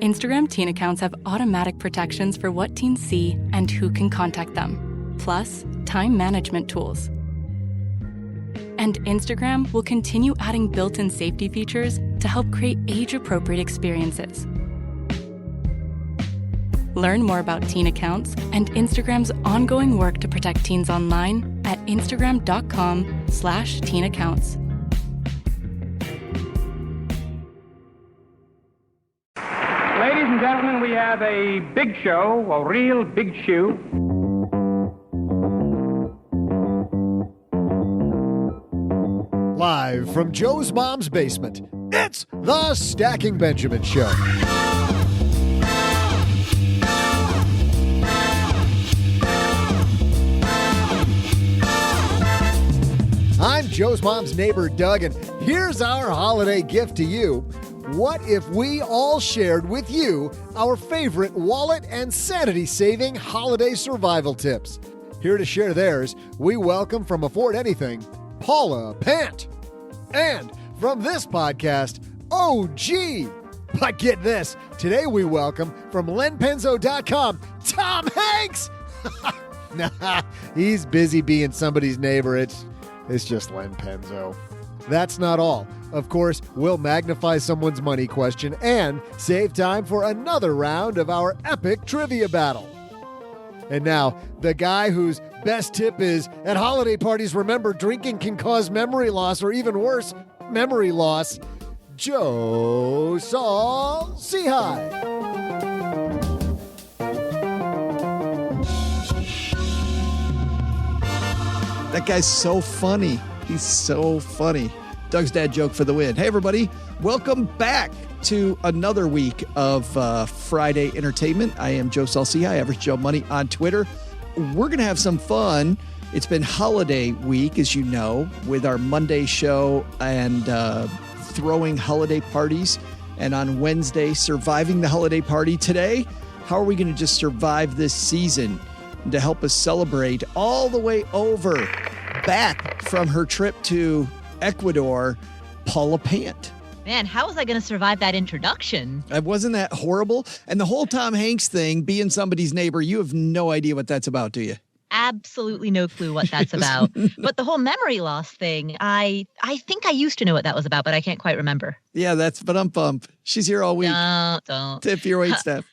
Instagram teen accounts have automatic protections for what teens see and who can contact them, plus time management tools. And Instagram will continue adding built-in safety features to help create age-appropriate experiences. Learn more about teen accounts and Instagram's ongoing work to protect teens online at instagram.com/teen accounts. Ladies and gentlemen, we have a big show, a real big shoe. Live from Joe's mom's basement, it's the Stacking Benjamin Show. I'm Joe's mom's neighbor, Doug, and here's our holiday gift to you. What if we all shared with you our favorite wallet and sanity-saving holiday survival tips? Here to share theirs, we welcome from Afford Anything, Paula Pant. And from this podcast, OG. But get this, today we welcome from LenPenzo.com, Tom Hanks. Nah, he's busy being somebody's neighbor. It's just Len Penzo. That's not all. Of course, we'll magnify someone's money question and save time for another round of our epic trivia battle. And now, the guy whose best tip is, at holiday parties, remember drinking can cause memory loss, or even worse, memory loss, Joe Saul-Sehy. That guy's so funny. He's so funny. Doug's dad joke for the win. Hey, everybody. Welcome back to another week of Friday entertainment. I am Joe Saul-Sehy, Average Joe Money on Twitter. We're going to have some fun. It's been holiday week, as you know, with our Monday show and throwing holiday parties. And on Wednesday, surviving the holiday party. Today, how are we going to just survive this season? To help us celebrate all the way over, back from her trip to Ecuador, Paula Pant. Man, how was I going to survive that introduction? Wasn't that horrible? And the whole Tom Hanks thing, being somebody's neighbor, you have no idea what that's about, do you? Absolutely no clue what that's about. But the whole memory loss thing, I think I used to know what that was about, but I can't quite remember. Yeah, but I'm bummed. She's here all week. Don't. Tip your wait staff.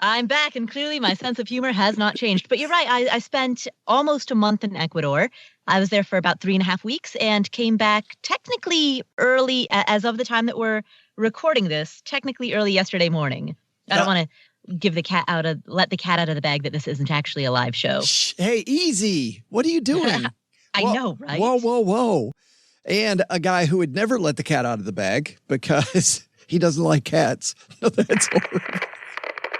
I'm back, and clearly my sense of humor has not changed. But you're right. I spent almost a month in Ecuador. I was there for about 3.5 weeks and came back technically early, as of the time that we're recording this, technically early yesterday morning. I don't want to let the cat out of the bag that this isn't actually a live show. Hey, easy. What are you doing? I know, right? Whoa. And a guy who would never let the cat out of the bag because he doesn't like cats. No, that's horrible.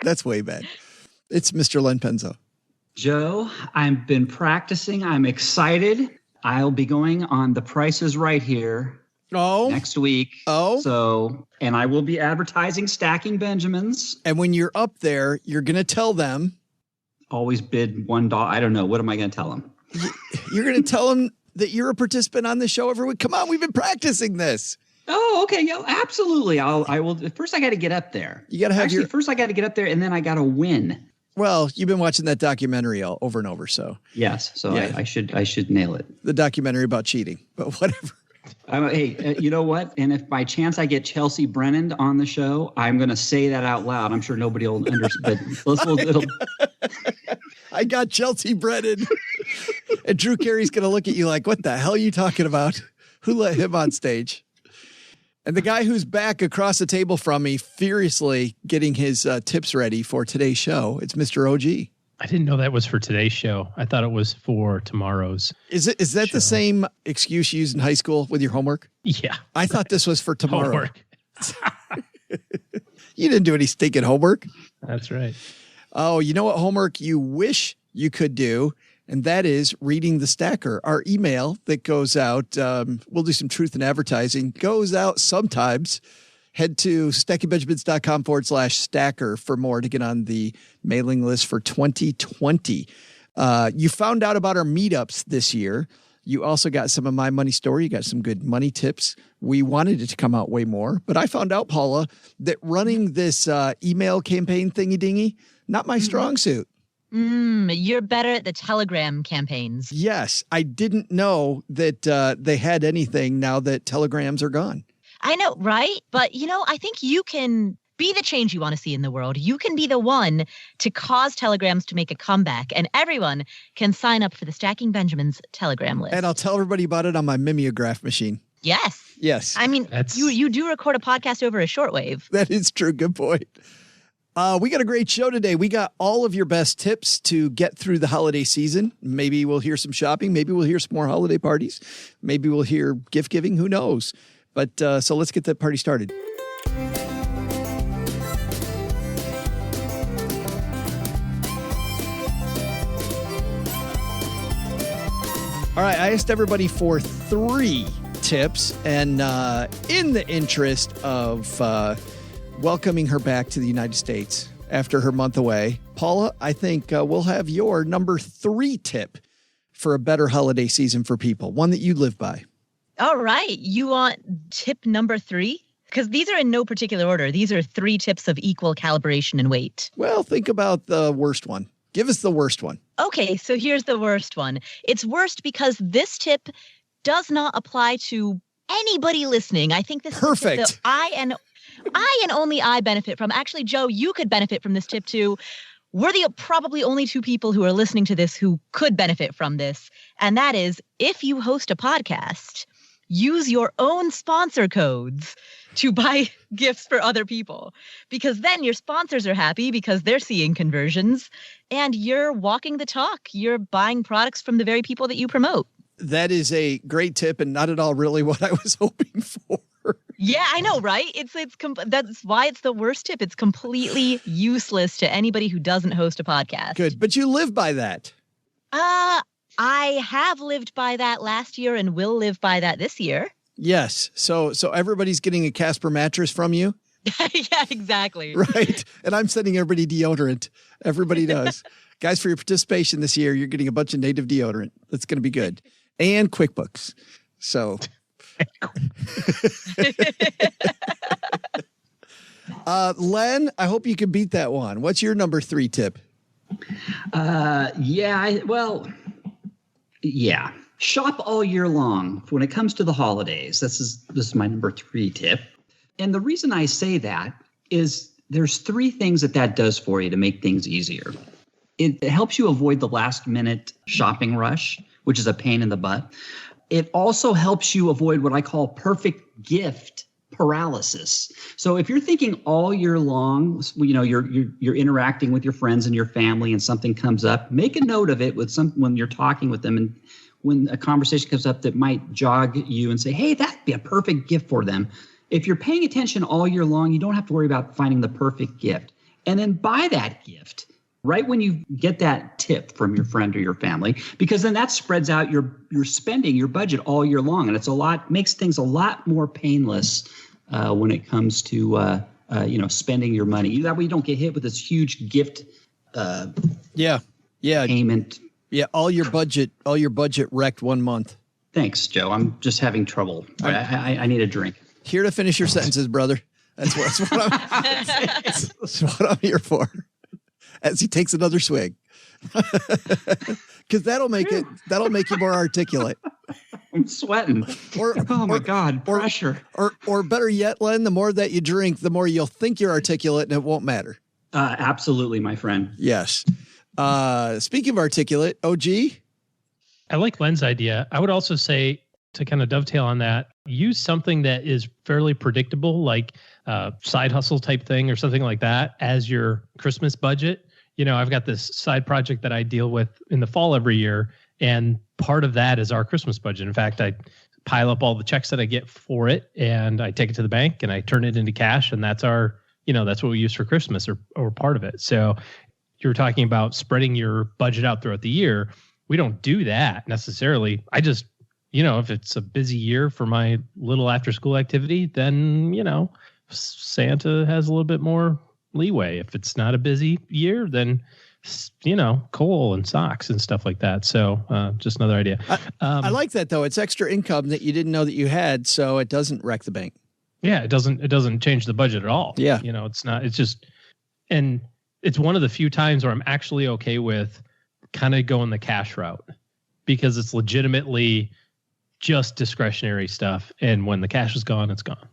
That's way bad. It's Mr. Len Penzo. Joe, I've been practicing. I'm excited. I'll be going on The Price is Right here next week. And I will be advertising Stacking Benjamins. And when you're up there, you're going to tell them. Always bid $1. I don't know. What am I going to tell them? You're going to tell them that you're a participant on the show every week. Come on, we've been practicing this. Oh, okay. Yeah, absolutely. I will. First, I got to get up there. You got to have First, I got to get up there, and then I got to win. Well, you've been watching that documentary over and over, so. Yes. So yeah. I should nail it. The documentary about cheating, but whatever. Hey, you know what? And if by chance I get Chelsea Brennan on the show, I'm going to say that out loud. I'm sure nobody will understand. But I got Chelsea Brennan. And Drew Carey's going to look at you like, what the hell are you talking about? Who let him on stage? And the guy who's back across the table from me, furiously getting his tips ready for today's show, it's Mr. OG. I didn't know that was for today's show. I thought it was for tomorrow's. Is that show. The same excuse you used in high school with your homework? Yeah. I thought this was for tomorrow. Homework. You didn't do any stinking homework. That's right. Oh, you know what homework you wish you could do? And that is reading the Stacker. Our email that goes out, we'll do some truth in advertising, goes out sometimes. Head to stackingbenjamins.com/stacker for more to get on the mailing list for 2020. You found out about our meetups this year. You also got some of my money story. You got some good money tips. We wanted it to come out way more, but I found out, Paula, that running this email campaign thingy-dingy, not my strong suit. You're better at the Telegram campaigns. Yes, I didn't know that they had anything now that telegrams are gone. I know, right? But, I think you can be the change you want to see in the world. You can be the one to cause telegrams to make a comeback, and everyone can sign up for the Stacking Benjamins Telegram list. And I'll tell everybody about it on my mimeograph machine. Yes. I mean, you do record a podcast over a shortwave. That is true. Good point. We got a great show today. We got all of your best tips to get through the holiday season. Maybe we'll hear some shopping. Maybe we'll hear some more holiday parties. Maybe we'll hear gift giving. Who knows? But so let's get that party started. All right, I asked everybody for 3 tips, and in the interest of welcoming her back to the United States after her month away, Paula, I think we'll have your number 3 tip for a better holiday season for people, one that you live by. All right, you want tip number 3? Because these are in no particular order. These are 3 tips of equal calibration and weight. Well, think about the worst one. Give us the worst one. Okay, so here's the worst one. It's worst because this tip does not apply to anybody listening. I think this is perfect. That I and only I benefit from. Actually, Joe, you could benefit from this tip too. We're the probably only 2 people who are listening to this who could benefit from this. And that is, if you host a podcast, use your own sponsor codes to buy gifts for other people, because then your sponsors are happy because they're seeing conversions and you're walking the talk. You're buying products from the very people that you promote. That is a great tip and not at all really what I was hoping for. Yeah, I know, right? That's why it's the worst tip. It's completely useless to anybody who doesn't host a podcast. Good, but you live by that. I have lived by that last year and will live by that this year. Yes. So everybody's getting a Casper mattress from you? Yeah, exactly. Right. And I'm sending everybody deodorant. Everybody does. Guys, for your participation this year, you're getting a bunch of native deodorant. That's going to be good. And QuickBooks. So. Len, I hope you can beat that one. What's your number 3 tip? Yeah. Shop all year long when it comes to the holidays. This is my number 3 tip. And the reason I say that is there's 3 things that does for you to make things easier. It helps you avoid the last minute shopping rush, which is a pain in the butt. It also helps you avoid what I call perfect gift paralysis. So if you're thinking all year long, you're interacting with your friends and your family and something comes up, make a note of it when you're talking with them, and when a conversation comes up that might jog you and say, hey, that'd be a perfect gift for them. If you're paying attention all year long, you don't have to worry about finding the perfect gift. And then buy that gift right when you get that tip from your friend or your family, because then that spreads out your spending, your budget all year long. And makes things a lot more painless when it comes to spending your money. That way you don't get hit with this huge gift payment. Yeah, all your budget wrecked one month. Thanks, Joe. I'm just having trouble. I need a drink. Here to finish your sentences, brother. That's what I'm here for. As he takes another swig, because that'll make you more articulate. I'm sweating. Oh my God, pressure. Or better yet, Len, the more that you drink, the more you'll think you're articulate, and it won't matter. Absolutely, my friend. Yes. Speaking of articulate, OG. I like Len's idea. I would also say, to kind of dovetail on that, use something that is fairly predictable, like side hustle type thing or something like that as your Christmas budget. I've got this side project that I deal with in the fall every year, and part of that is our Christmas budget. In fact, I pile up all the checks that I get for it, and I take it to the bank and I turn it into cash, and that's that's what we use for Christmas or part of it. So you're talking about spreading your budget out throughout the year. We don't do that necessarily. I just, if it's a busy year for my little after school activity, then, Santa has a little bit more leeway. If it's not a busy year, then coal and socks and stuff like that. So just another idea. I like that though. It's extra income that you didn't know that you had, so it doesn't wreck the bank. Yeah, it doesn't change the budget at all. Yeah. It's not, it's just, and it's one of the few times where I'm actually okay with kind of going the cash route, because it's legitimately just discretionary stuff. And when the cash is gone, it's gone.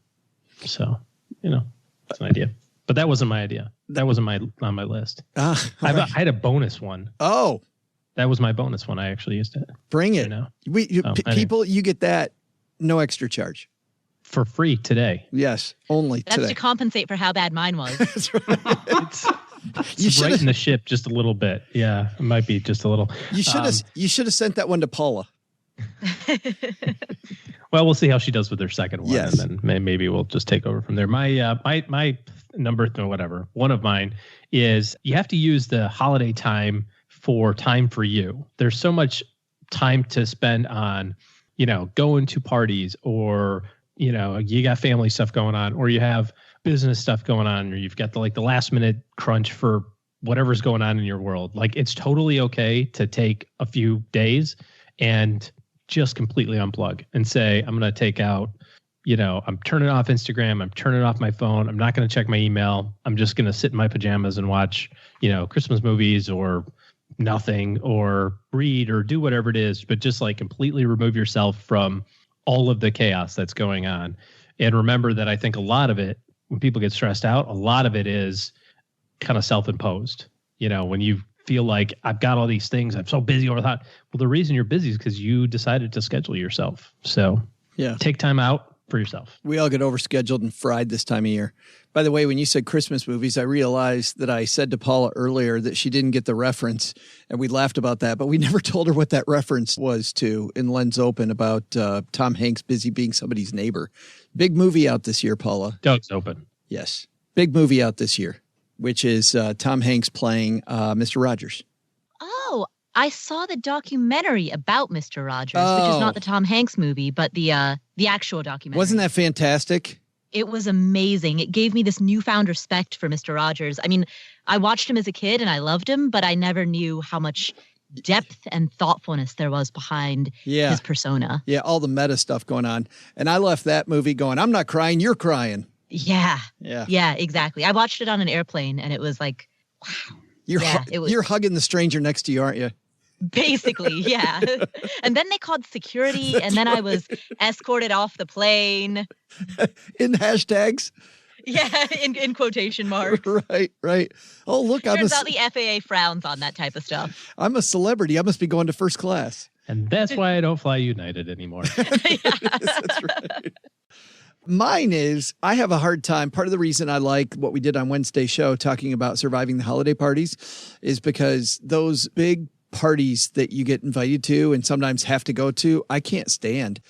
So, it's an idea. But that wasn't my idea. That wasn't on my list. I had a bonus one. Oh. That was my bonus one. I actually used it. Bring it. People, you get that, no extra charge. For free today. Yes, only That's today. to compensate for how bad mine was. That's right. It's righting the ship just a little bit. Yeah, it might be just a little. You should have sent that one to Paula. Well, we'll see how she does with her second one, yes. And then maybe we'll just take over from there. My number, whatever, one of mine is you have to use the holiday time for you. There's so much time to spend on, going to parties, or you got family stuff going on, or you have business stuff going on, or you've got the last minute crunch for whatever's going on in your world. Like, it's totally okay to take a few days and just completely unplug and say, I'm going to take out, I'm turning off Instagram. I'm turning off my phone. I'm not going to check my email. I'm just going to sit in my pajamas and watch, Christmas movies or nothing, or read, or do whatever it is, but just completely remove yourself from all of the chaos that's going on. And remember that I think a lot of it, when people get stressed out, a lot of it is kind of self-imposed. When you feel like, I've got all these things, I'm so busy over that. Well, the reason you're busy is because you decided to schedule yourself. So take time out for yourself. We all get overscheduled and fried this time of year. By the way, when you said Christmas movies, I realized that I said to Paula earlier that she didn't get the reference, and we laughed about that, but we never told her what that reference was to in Len's Open about Tom Hanks busy being somebody's neighbor. Big movie out this year, Paula. Doug's Open. Yes. Big movie out this year, which is Tom Hanks playing Mr. Rogers. Oh, I saw the documentary about Mr. Rogers, which is not the Tom Hanks movie, but the actual documentary. Wasn't that fantastic? It was amazing. It gave me this newfound respect for Mr. Rogers. I mean, I watched him as a kid and I loved him, but I never knew how much depth and thoughtfulness there was behind his persona. Yeah, all the meta stuff going on. And I left that movie going, I'm not crying, you're crying. Yeah, exactly. I watched it on an airplane and it was like, wow. You're hugging the stranger next to you, aren't you? Basically, yeah. And then they called security, and then I was escorted off the plane. In hashtags? Yeah, in quotation marks. Right. Oh, look. Turns out the FAA frowns on that type of stuff. I'm a celebrity. I must be going to first class. And that's why I don't fly United anymore. That's right. Mine is, I have a hard time. Part of the reason I like what we did on Wednesday's show, talking about surviving the holiday parties, is because those big parties that you get invited to and sometimes have to go to, I can't stand.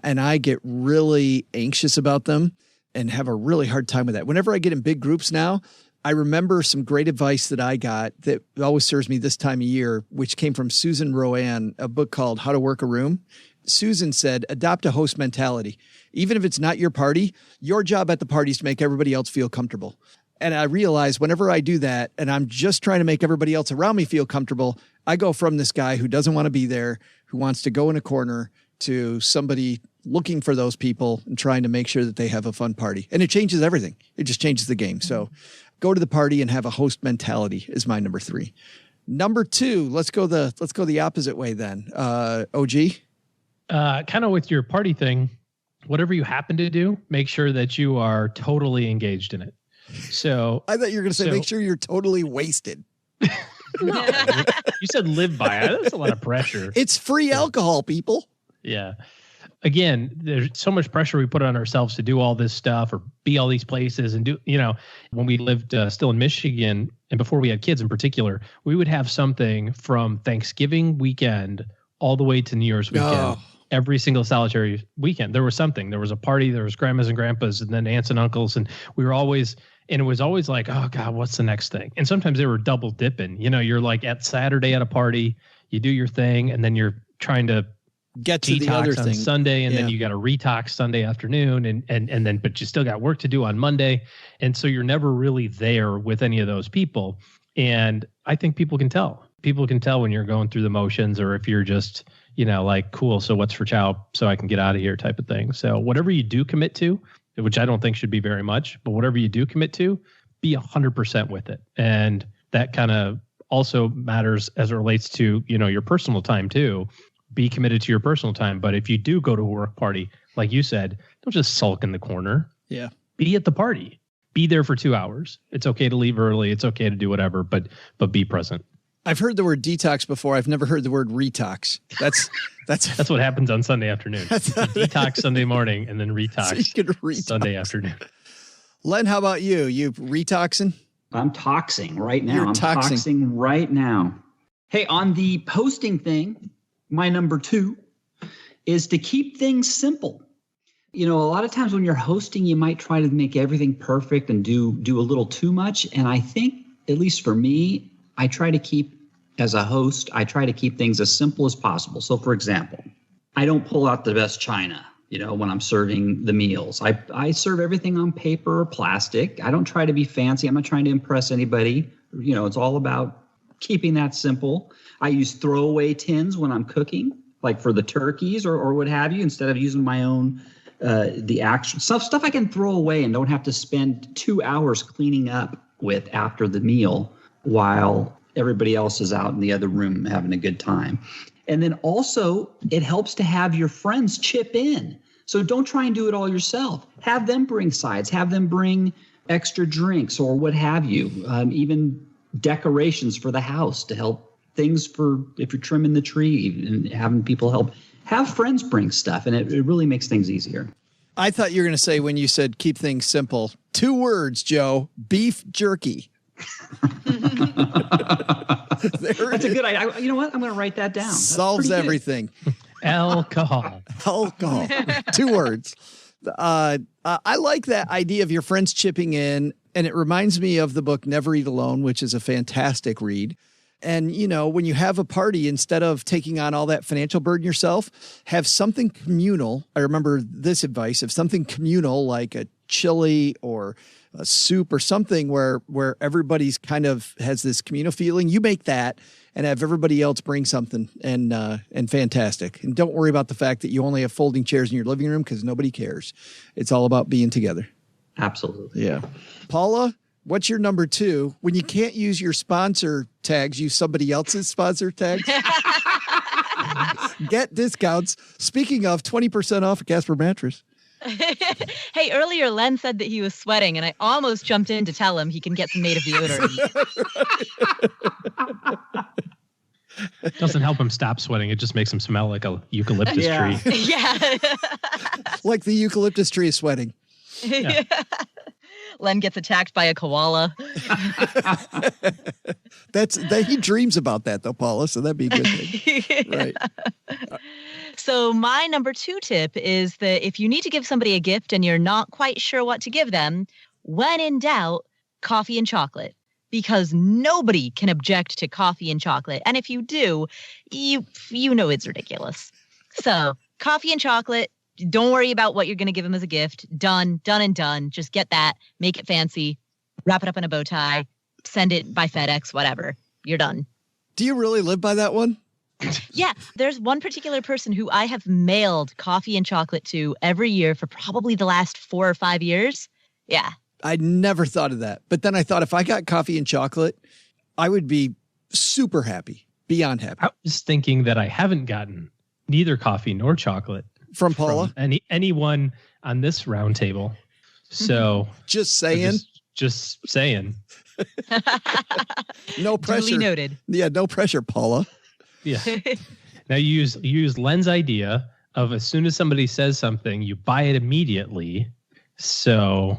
And I get really anxious about them and have a really hard time with that. Whenever I get in big groups now, I remember some great advice that I got that always serves me this time of year, which came from Susan Rowan, a book called How to Work a Room. Susan said, adopt a host mentality. Even if it's not your party, your job at the party is to make everybody else feel comfortable. And I realize whenever I do that, and I'm just trying to make everybody else around me feel comfortable, I go from this guy who doesn't want to be there, who wants to go in a corner, to somebody looking for those people and trying to make sure that they have a fun party. And it changes everything. It just changes the game. So go to the party and have a host mentality is my number 3. Number 2, let's go the opposite way then. OG? Kind of with your party thing, whatever you happen to do, make sure that you are totally engaged in it. So I thought you were going to say, make sure you're totally wasted. No, you said live by it. That's a lot of pressure. It's free alcohol, people. Yeah. Again, there's so much pressure we put on ourselves to do all this stuff or be all these places and do, when we lived still in Michigan and before we had kids in particular, we would have something from Thanksgiving weekend all the way to New Year's weekend. Oh. Every single solitary weekend, there was something. There was a party, there was grandmas and grandpas and then aunts and uncles. And we were always, and it was always like, oh God, what's the next thing? And sometimes they were double dipping. You're like at Saturday at a party, you do your thing, and then you're trying to get to the other on thing Sunday, and then you got to retox Sunday afternoon, and then but you still got work to do on Monday, and so you're never really there with any of those people. And I think people can tell. People can tell when you're going through the motions, or if you're just, like, cool, so what's for chow so I can get out of here type of thing. So whatever you do commit to, which I don't think should be very much, but whatever you do commit to, be 100% with it. And that kind of also matters as it relates to, your personal time too. Be committed to your personal time. But if you do go to a work party, like you said, don't just sulk in the corner. Yeah. Be at the party. Be there for 2 hours. It's okay to leave early. It's okay to do whatever, but be present. I've heard the word detox before. I've never heard the word retox. That's what happens on Sunday afternoon. Detox Sunday morning and then retox, so you can retox Sunday afternoon. Len, how about you? You retoxing? I'm toxing right now. You're I'm toxing right now. Hey, on the posting thing, my number 2 is to keep things simple. A lot of times when you're hosting, you might try to make everything perfect and do a little too much. And I think, at least for me, as a host, I try to keep things as simple as possible. So, for example, I don't pull out the best china, when I'm serving the meals. I serve everything on paper or plastic. I don't try to be fancy. I'm not trying to impress anybody. It's all about keeping that simple. I use throwaway tins when I'm cooking, like for the turkeys or what have you, instead of using my own, the actual stuff I can throw away and don't have to spend 2 hours cleaning up with after the meal while everybody else is out in the other room having a good time. And then also, it helps to have your friends chip in. So don't try and do it all yourself. Have them bring sides. Have them bring extra drinks or what have you. Even decorations for the house to help things for if you're trimming the tree and having people help. Have friends bring stuff, and it really makes things easier. I thought you were going to say, when you said keep things simple, 2 words, Joe: beef jerky. That's a good idea. You know what? I'm going to write that down. Solves everything. Alcohol. 2 words. I like that idea of your friends chipping in, and it reminds me of the book Never Eat Alone, which is a fantastic read. And, when you have a party, instead of taking on all that financial burden yourself, have something communal. I remember this advice of something communal, like a chili or a soup or something where everybody's kind of has this communal feeling. You make that and have everybody else bring something and fantastic. And don't worry about the fact that you only have folding chairs in your living room, because nobody cares. It's all about being together. Absolutely. Yeah. Paula, what's your number 2? When you can't use your sponsor tags, use somebody else's sponsor tags. Get discounts. Speaking of, 20% off a Casper mattress. Hey, earlier Len said that he was sweating, and I almost jumped in to tell him he can get some native deodorant. It doesn't help him stop sweating. It just makes him smell like a eucalyptus tree. Yeah. Like the eucalyptus tree is sweating. Yeah. Len gets attacked by a koala. He dreams about that though, Paula, so that'd be a good thing. Right. So my number 2 tip is that if you need to give somebody a gift and you're not quite sure what to give them, when in doubt, coffee and chocolate. Because nobody can object to coffee and chocolate. And if you do, you know it's ridiculous. So coffee and chocolate, don't worry about what you're going to give them as a gift. Done and done. Just get that, make it fancy, wrap it up in a bow tie, send it by FedEx, whatever. You're done. Do you really live by that one? Yeah, there's one particular person who I have mailed coffee and chocolate to every year for probably the last 4 or 5 years. Yeah. I never thought of that. But then I thought if I got coffee and chocolate, I would be super happy, beyond happy. I was thinking that I haven't gotten neither coffee nor chocolate from Paula, from anyone on this roundtable. So just saying. Just saying. No pressure. Duly noted. Yeah, no pressure, Paula. Yeah. Now you use Len's idea of as soon as somebody says something, you buy it immediately. So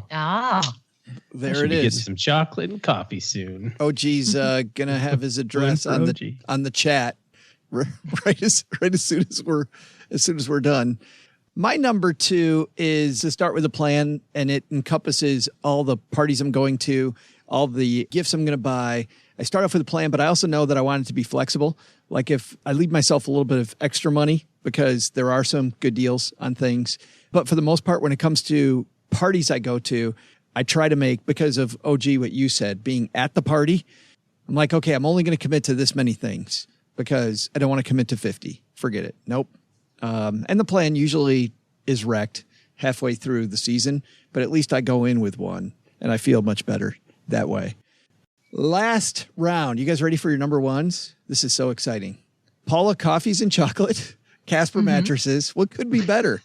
there it is. Getting some chocolate and coffee soon. OG's gonna have his address on the chat right as soon as we're done. My number 2 is to start with a plan, and it encompasses all the parties I'm going to, all the gifts I'm going to buy. I start off with a plan, but I also know that I want it to be flexible. Like if I leave myself a little bit of extra money because there are some good deals on things. But for the most part, when it comes to parties I go to, I try to make, because of OG, what you said, being at the party, I'm like, okay, I'm only going to commit to this many things because I don't want to commit to 50. Forget it. Nope. And the plan usually is wrecked halfway through the season, but at least I go in with one and I feel much better that way. Last round. You guys ready for your number ones? This is so exciting. Paula, coffees and chocolate. Casper mattresses. What could be better?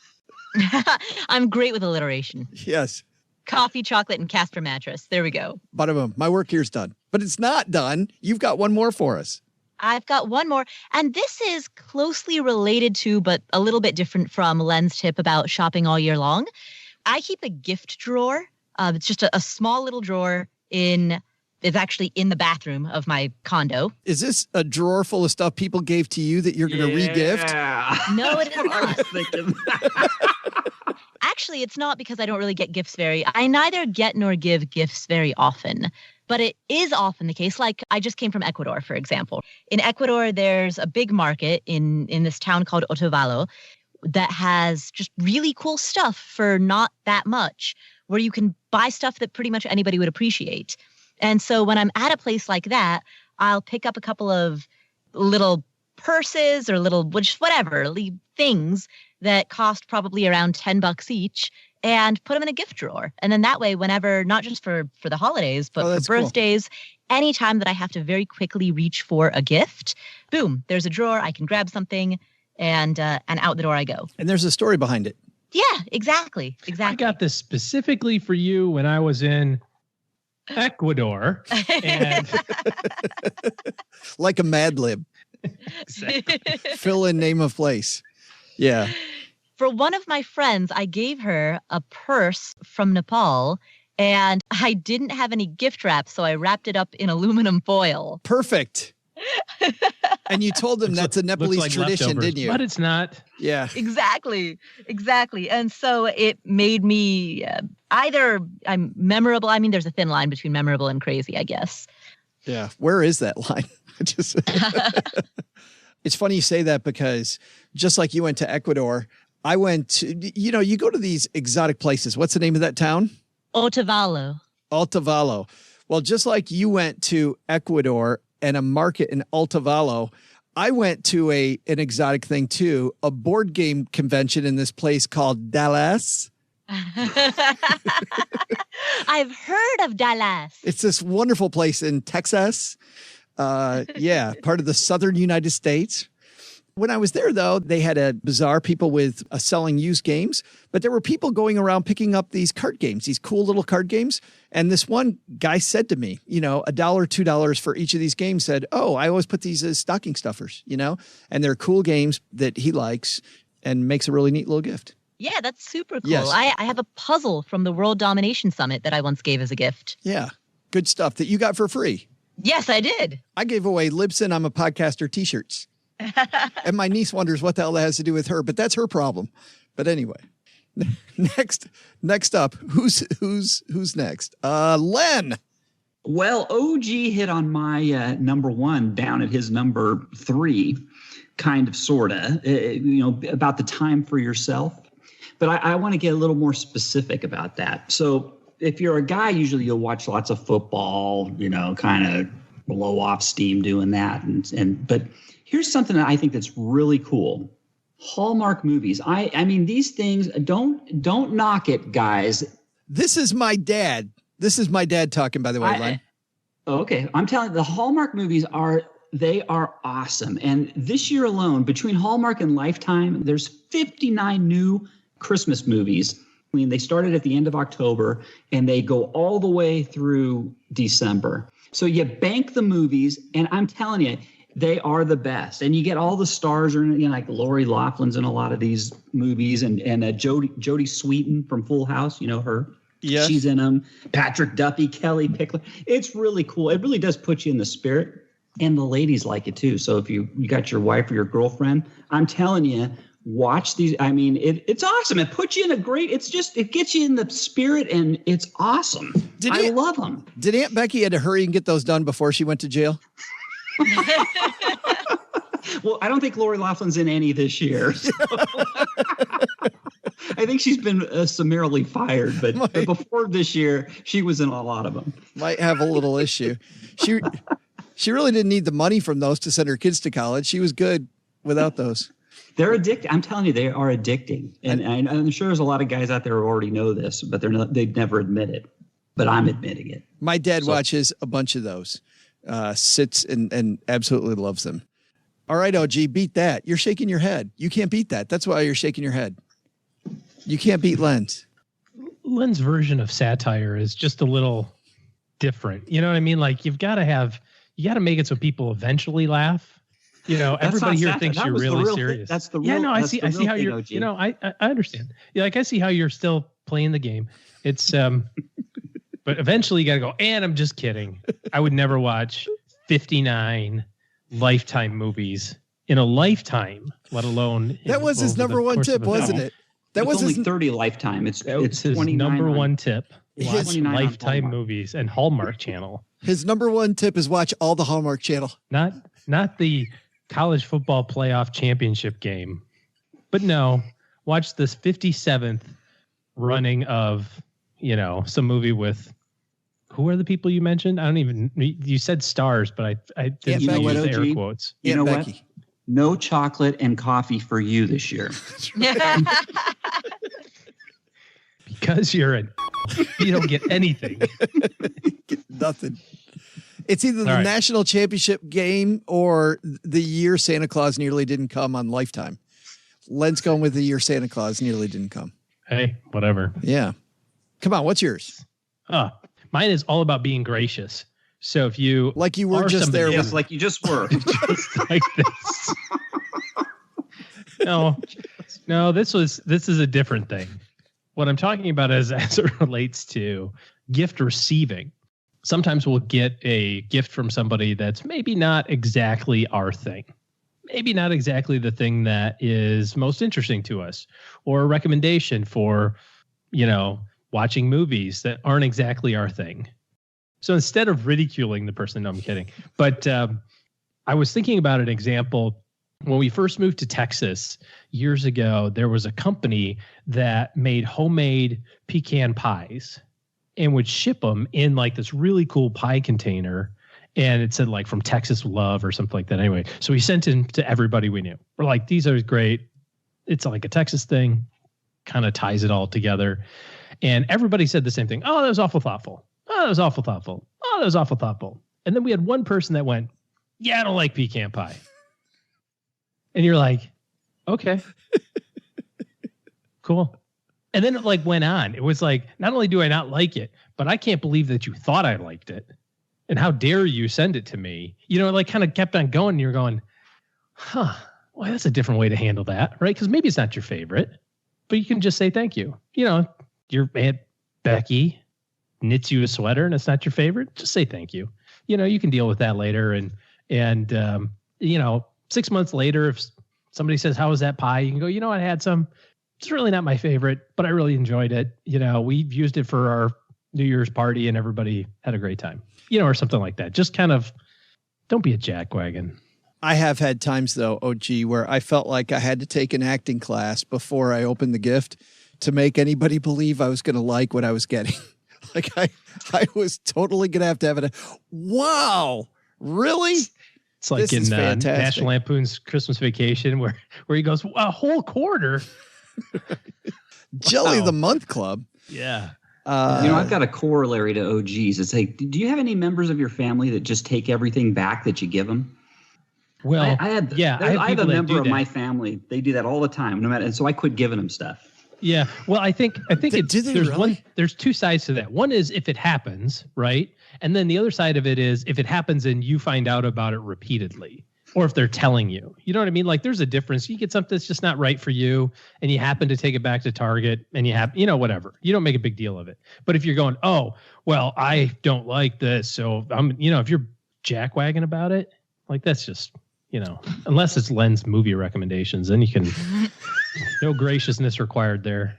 I'm great with alliteration. Yes. Coffee, chocolate, and Casper mattress. There we go. Bada boom. My work here's done. But it's not done. You've got one more for us. I've got one more. And this is closely related to, but a little bit different from Len's tip about shopping all year long. I keep a gift drawer. It's just a small little drawer it's actually in the bathroom of my condo. Is this a drawer full of stuff people gave to you that you're going to re-gift? No, it is not. I was thinking. Actually, it's not, because I don't really get gifts I neither get nor give gifts very often. But it is often the case. Like, I just came from Ecuador, for example. In Ecuador, there's a big market in this town called Otavalo that has just really cool stuff for not that much, where you can buy stuff that pretty much anybody would appreciate. And so when I'm at a place like that, I'll pick up a couple of little purses or whatever things that cost probably around $10 each, and put them in a gift drawer. And then that way, whenever, not just for the holidays, but for birthdays, anytime that I have to very quickly reach for a gift, boom, there's a drawer. I can grab something and out the door I go. And there's a story behind it. Yeah, exactly. I got this specifically for you when I was in Ecuador. And like a Mad Lib. Exactly. Fill in name of place. Yeah. For one of my friends, I gave her a purse from Nepal, and I didn't have any gift wrap, so I wrapped it up in aluminum foil. Perfect. And you told them that's a Nepalese like tradition, didn't you? But it's not. Yeah. Exactly. And so it made me either I'm memorable. I mean, there's a thin line between memorable and crazy, I guess. Yeah. Where is that line? It's funny you say that, because just like you went to Ecuador, I went to, you go to these exotic places. What's the name of that town? Otavalo. Well, just like you went to Ecuador and a market in Otavalo, I went to an exotic thing too, a board game convention in this place called Dallas. I've heard of Dallas. It's this wonderful place in Texas. Part of the southern United States. When I was there, though, they had a bazaar, people with selling used games, but there were people going around picking up these card games, these cool little card games. And this one guy said to me, $1, $2 for each of these games, said, oh, I always put these as stocking stuffers, and they're cool games that he likes and makes a really neat little gift. Yeah, that's super cool. Yes. I have a puzzle from the World Domination Summit that I once gave as a gift. Yeah, good stuff that you got for free. Yes, I did. I gave away Libsyn, I'm a Podcaster t-shirts. And my niece wonders what the hell that has to do with her, but that's her problem. But anyway, next up, who's next? Len. Well, OG hit on my number one down at his number 3, kind of, sorta, about the time for yourself. But I want to get a little more specific about that. So if you're a guy, usually you'll watch lots of football, kind of blow off steam doing that. But here's something that I think that's really cool. Hallmark movies. I mean, these things, don't knock it, guys. This is my dad. Talking, by the way, Len. Okay. I'm telling you, the Hallmark movies are awesome. And this year alone, between Hallmark and Lifetime, there's 59 new Christmas movies. I mean, they started at the end of October and they go all the way through December. So you bank the movies, and I'm telling you, they are the best. And you get all the stars, like Lori Loughlin's in a lot of these movies, and Jodie Sweetin from Full House, her. Yeah. She's in them. Patrick Duffy, Kelly Pickler. It's really cool. It really does put you in the spirit. And the ladies like it too. So if you got your wife or your girlfriend, I'm telling you, watch these. I mean, it's awesome. It puts you in it gets you in the spirit, and it's awesome. I love them. Did Aunt Becky had to hurry and get those done before she went to jail? Well, I don't think Lori Laughlin's in any this year. So. I think she's been summarily fired, but before this year, she was in a lot of them. Might have a little issue. She really didn't need the money from those to send her kids to college. She was good without those. They're addicted. I'm telling you, they are addicting. And I'm sure there's a lot of guys out there who already know this, but they'd never admit it. But I'm admitting it. My dad watches a bunch of those, sits and absolutely loves them. All right, OG, beat that. You're shaking your head. You can't beat that. That's why you're shaking your head. You can't beat Len's. Len's version of satire is just a little different. You know what I mean? Like you got to make it so people eventually laugh. You know, everybody here thinks you're really serious. That's the real. Yeah, no, I see how you're. You know, I understand. Yeah, like I see how you're still playing the game. It's but eventually you got to go. And I'm just kidding. I would never watch 59 Lifetime movies in a lifetime, let alone. That was his number one tip, wasn't it? That was only 30 Lifetime. It's his number one tip. Watch Lifetime movies and Hallmark Channel. His number one tip is watch all the Hallmark Channel. Not the college football playoff championship game, but no, watch this 57th running of, some movie with, who are the people you mentioned? You said stars, but I didn't use the air quotes. You know what? No chocolate and coffee for you this year. Because you don't get anything. Get nothing. It's either the national championship game or the year Santa Claus nearly didn't come on Lifetime. Len's going with the year Santa Claus nearly didn't come. Hey, whatever. Yeah. Come on, what's yours? Mine is all about being gracious. So if you like you were just there, yes, like you just were, just like this. No, this is a different thing. What I'm talking about is as it relates to gift receiving. Sometimes we'll get a gift from somebody that's maybe not exactly our thing. Maybe not exactly the thing that is most interesting to us, or a recommendation for, watching movies that aren't exactly our thing. So instead of ridiculing the person, no, I'm kidding. But I was thinking about an example. When we first moved to Texas years ago, there was a company that made homemade pecan pies and would ship them in like this really cool pie container. And it said like from Texas Love or something like that. Anyway, so we sent them to everybody we knew. We're like, these are great. It's like a Texas thing, kind of ties it all together. And everybody said the same thing. Oh, that was awful thoughtful. Oh, that was awful thoughtful. Oh, that was awful thoughtful. And then we had one person that went, yeah, I don't like pecan pie. And you're like, okay, cool. And then it like went on. It was like, not only do I not like it, but I can't believe that you thought I liked it. And how dare you send it to me? It like kind of kept on going. And you're going, well, that's a different way to handle that, right? Because maybe it's not your favorite, but you can just say thank you. Your Aunt Becky knits you a sweater and it's not your favorite. Just say thank you. You can deal with that later. And 6 months later, if somebody says, how was that pie? You can go, I had some. It's really not my favorite, but I really enjoyed it. We've used it for our New Year's party and everybody had a great time, or something like that. Just kind of don't be a jackwagon. I have had times though, OG, where I felt like I had to take an acting class before I opened the gift to make anybody believe I was going to like what I was getting. Like I was totally going to have it. Wow. Really? It's like this in National Lampoon's Christmas Vacation where he goes, a whole quarter. Jelly the Month Club. Yeah. I've got a corollary to OGs. It's like, do you have any members of your family that just take everything back that you give them? Well, I have a member of my family. They do that all the time, and so I quit giving them stuff. Yeah. Well, I think there's two sides to that. One is if it happens, right? And then the other side of it is if it happens and you find out about it repeatedly, or if they're telling you. You know what I mean? Like there's a difference. You get something that's just not right for you and you happen to take it back to Target and you have, whatever. You don't make a big deal of it. But if you're going, oh, well, I don't like this. So I'm, if you're jackwagging about it, like that's just, unless it's Len's movie recommendations, then you can, no graciousness required there.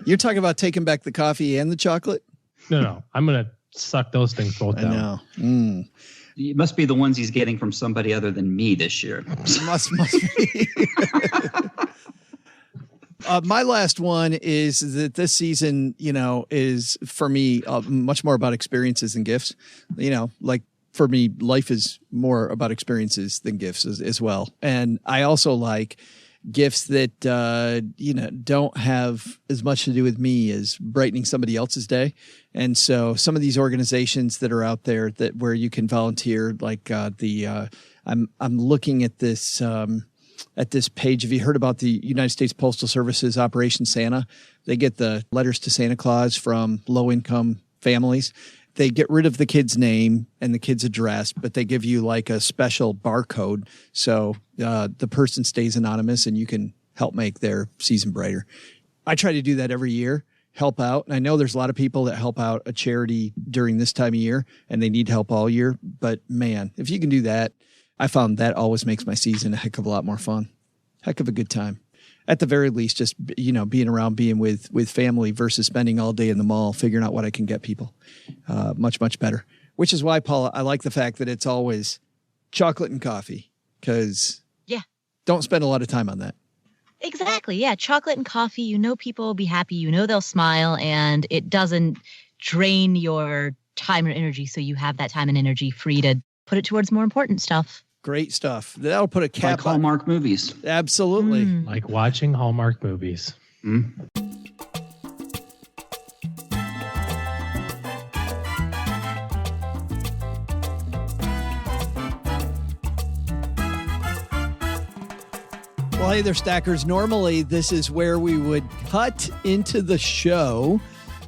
You're talking about taking back the coffee and the chocolate? No. I'm going to suck those things both down. I know. It must be the ones he's getting from somebody other than me this year. must be. My last one is that this season, is for me much more about experiences than gifts. Like for me, life is more about experiences than gifts as well. And I also like gifts that, don't have as much to do with me as brightening somebody else's day. And so some of these organizations that are out there where you can volunteer, like I'm looking at this page. Have you heard about the United States Postal Service's Operation Santa? They get the letters to Santa Claus from low-income families. They get rid of the kid's name and the kid's address, but they give you like a special barcode. So the person stays anonymous and you can help make their season brighter. I try to do that every year, help out. And I know there's a lot of people that help out a charity during this time of year and they need help all year. But man, if you can do that, I found that always makes my season a heck of a lot more fun. Heck of a good time. At the very least, just, being around, being with family versus spending all day in the mall, figuring out what I can get people. Much, much better. Which is why, Paula, I like the fact that it's always chocolate and coffee because don't spend a lot of time on that. Exactly. Yeah. Chocolate and coffee, people will be happy, they'll smile, and it doesn't drain your time or energy. So you have that time and energy free to put it towards more important stuff. Great stuff. That'll put a cap like Hallmark movies. Absolutely. Like watching Hallmark movies. Well, hey there, Stackers. Normally, this is where we would cut into the show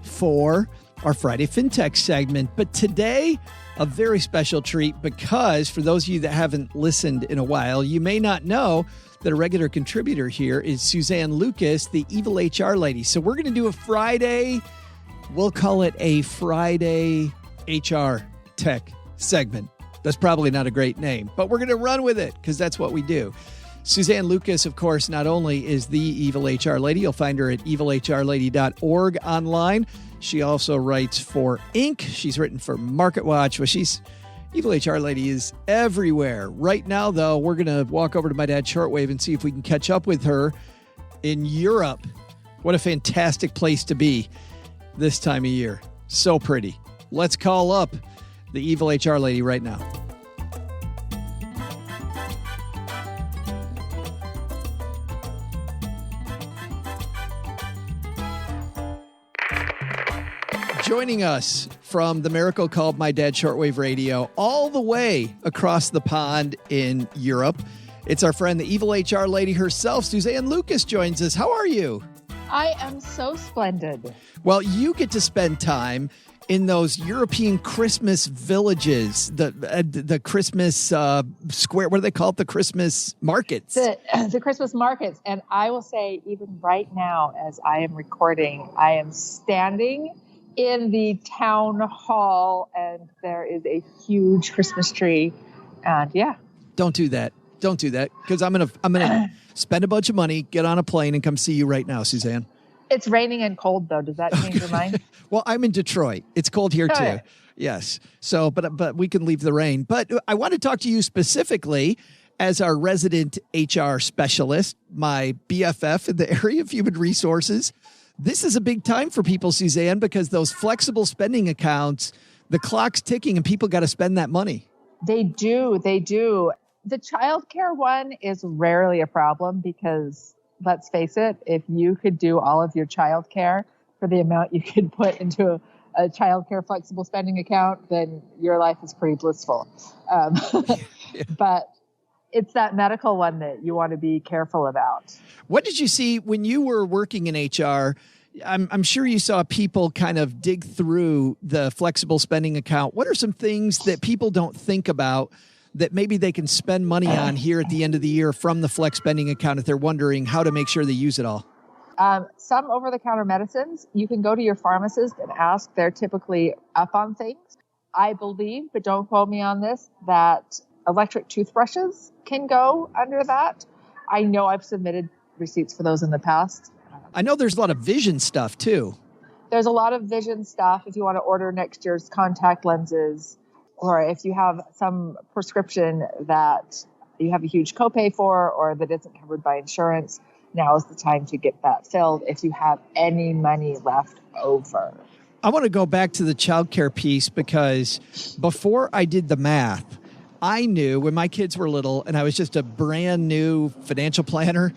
for our Friday FinTech segment. But today, a very special treat because for those of you that haven't listened in a while, you may not know that a regular contributor here is Suzanne Lucas, the evil HR lady. So we're going to do a Friday, we'll call it a Friday HR Tech segment. That's probably not a great name, but we're going to run with it because that's what we do. Suzanne Lucas, of course, not only is the evil HR lady, you'll find her at evilhrlady.org online. She also writes for Inc. She's written for MarketWatch. Well, Evil HR Lady is everywhere. Right now, though, we're going to walk over to my dad's shortwave and see if we can catch up with her in Europe. What a fantastic place to be this time of year. So pretty. Let's call up the Evil HR Lady right now. Joining us from the miracle called My Dad Shortwave Radio, all the way across the pond in Europe, it's our friend, the evil HR lady herself, Suzanne Lucas, joins us. How are you? I am so splendid. Well, you get to spend time in those European Christmas villages, the Christmas square. What do they call it? The Christmas markets. The Christmas markets. And I will say, even right now, as I am recording, I am standing in the town hall, and there is a huge Christmas tree. And don't do that. Don't do that, because I'm gonna spend a bunch of money, get on a plane, and come see you right now, Suzanne. It's raining and cold, though. Does that change your mind? Well, I'm in Detroit. It's cold here too. Right. Yes. So, but we can leave the rain. But I want to talk to you specifically as our resident HR specialist, my BFF in the area of human resources. This is a big time for people, Suzanne, because those flexible spending accounts, the clock's ticking and people got to spend that money. They do. They do. The childcare one is rarely a problem because, let's face it, if you could do all of your childcare for the amount you could put into a childcare flexible spending account, then your life is pretty blissful. But it's that medical one that you want to be careful about. What did you see when you were working in HR? I'm sure you saw people kind of dig through the flexible spending account. What are some things that people don't think about that maybe they can spend money on here at the end of the year from the flex spending account if they're wondering how to make sure they use it all? Some over-the-counter medicines, you can go to your pharmacist and ask. They're typically up on things. I believe, but don't quote me on this, that electric toothbrushes can go under that. I know I've submitted receipts for those in the past. I know there's a lot of vision stuff too. There's a lot of vision stuff if you want to order next year's contact lenses. or if you have some prescription that you have a huge copay for or that isn't covered by insurance, now is the time to get that filled if you have any money left over. I want to go back to the childcare piece because before I did the math, I knew when my kids were little and I was just a brand new financial planner,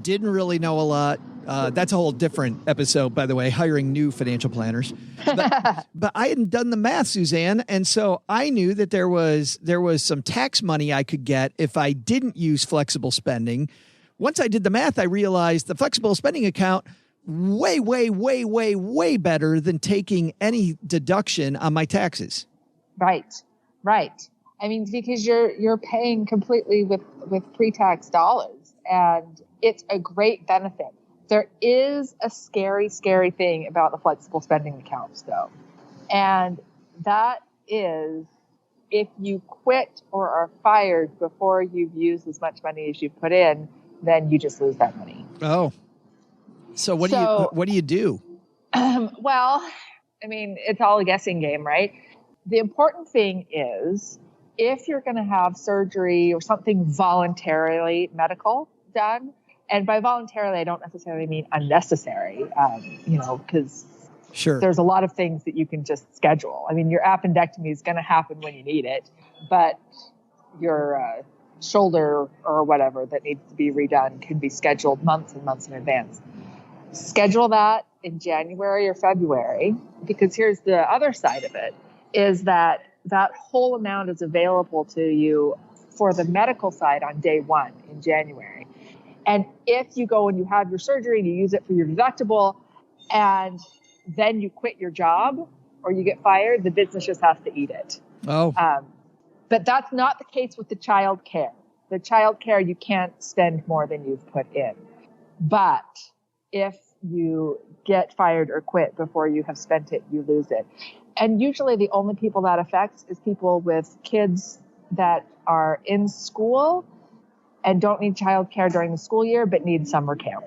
didn't really know a lot. That's a whole different episode, by the way, hiring new financial planners. But I hadn't done the math, Suzanne. And so I knew that there was some tax money I could get if I didn't use flexible spending. Once I did the math, I realized the flexible spending account way, way, way, way, way better than taking any deduction on my taxes. Right. I mean, because you're paying completely with pre-tax dollars, and it's a great benefit. There is a scary thing about the flexible spending accounts, though. And that is if you quit or are fired before you've used as much money as you put in, then you just lose that money. Oh. So what do you do? Well, I mean, it's all a guessing game, right? The important thing is if you're going to have surgery or something voluntarily medical done, and by voluntarily, I don't necessarily mean unnecessary, because sure, there's a lot of things that you can just schedule. I mean, your appendectomy is going to happen when you need it, but your shoulder or whatever that needs to be redone can be scheduled months and months in advance. Schedule that in January or February, because here's the other side of it, is that whole amount is available to you for the medical side on day one in January. And if you go and you have your surgery and you use it for your deductible and then you quit your job or you get fired, the business just has to eat it. Oh. But that's not the case with the child care. The child care, you can't spend more than you've put in. But if you get fired or quit before you have spent it, you lose it. And usually the only people that affects is people with kids that are in school and don't need childcare during the school year, but need summer camp.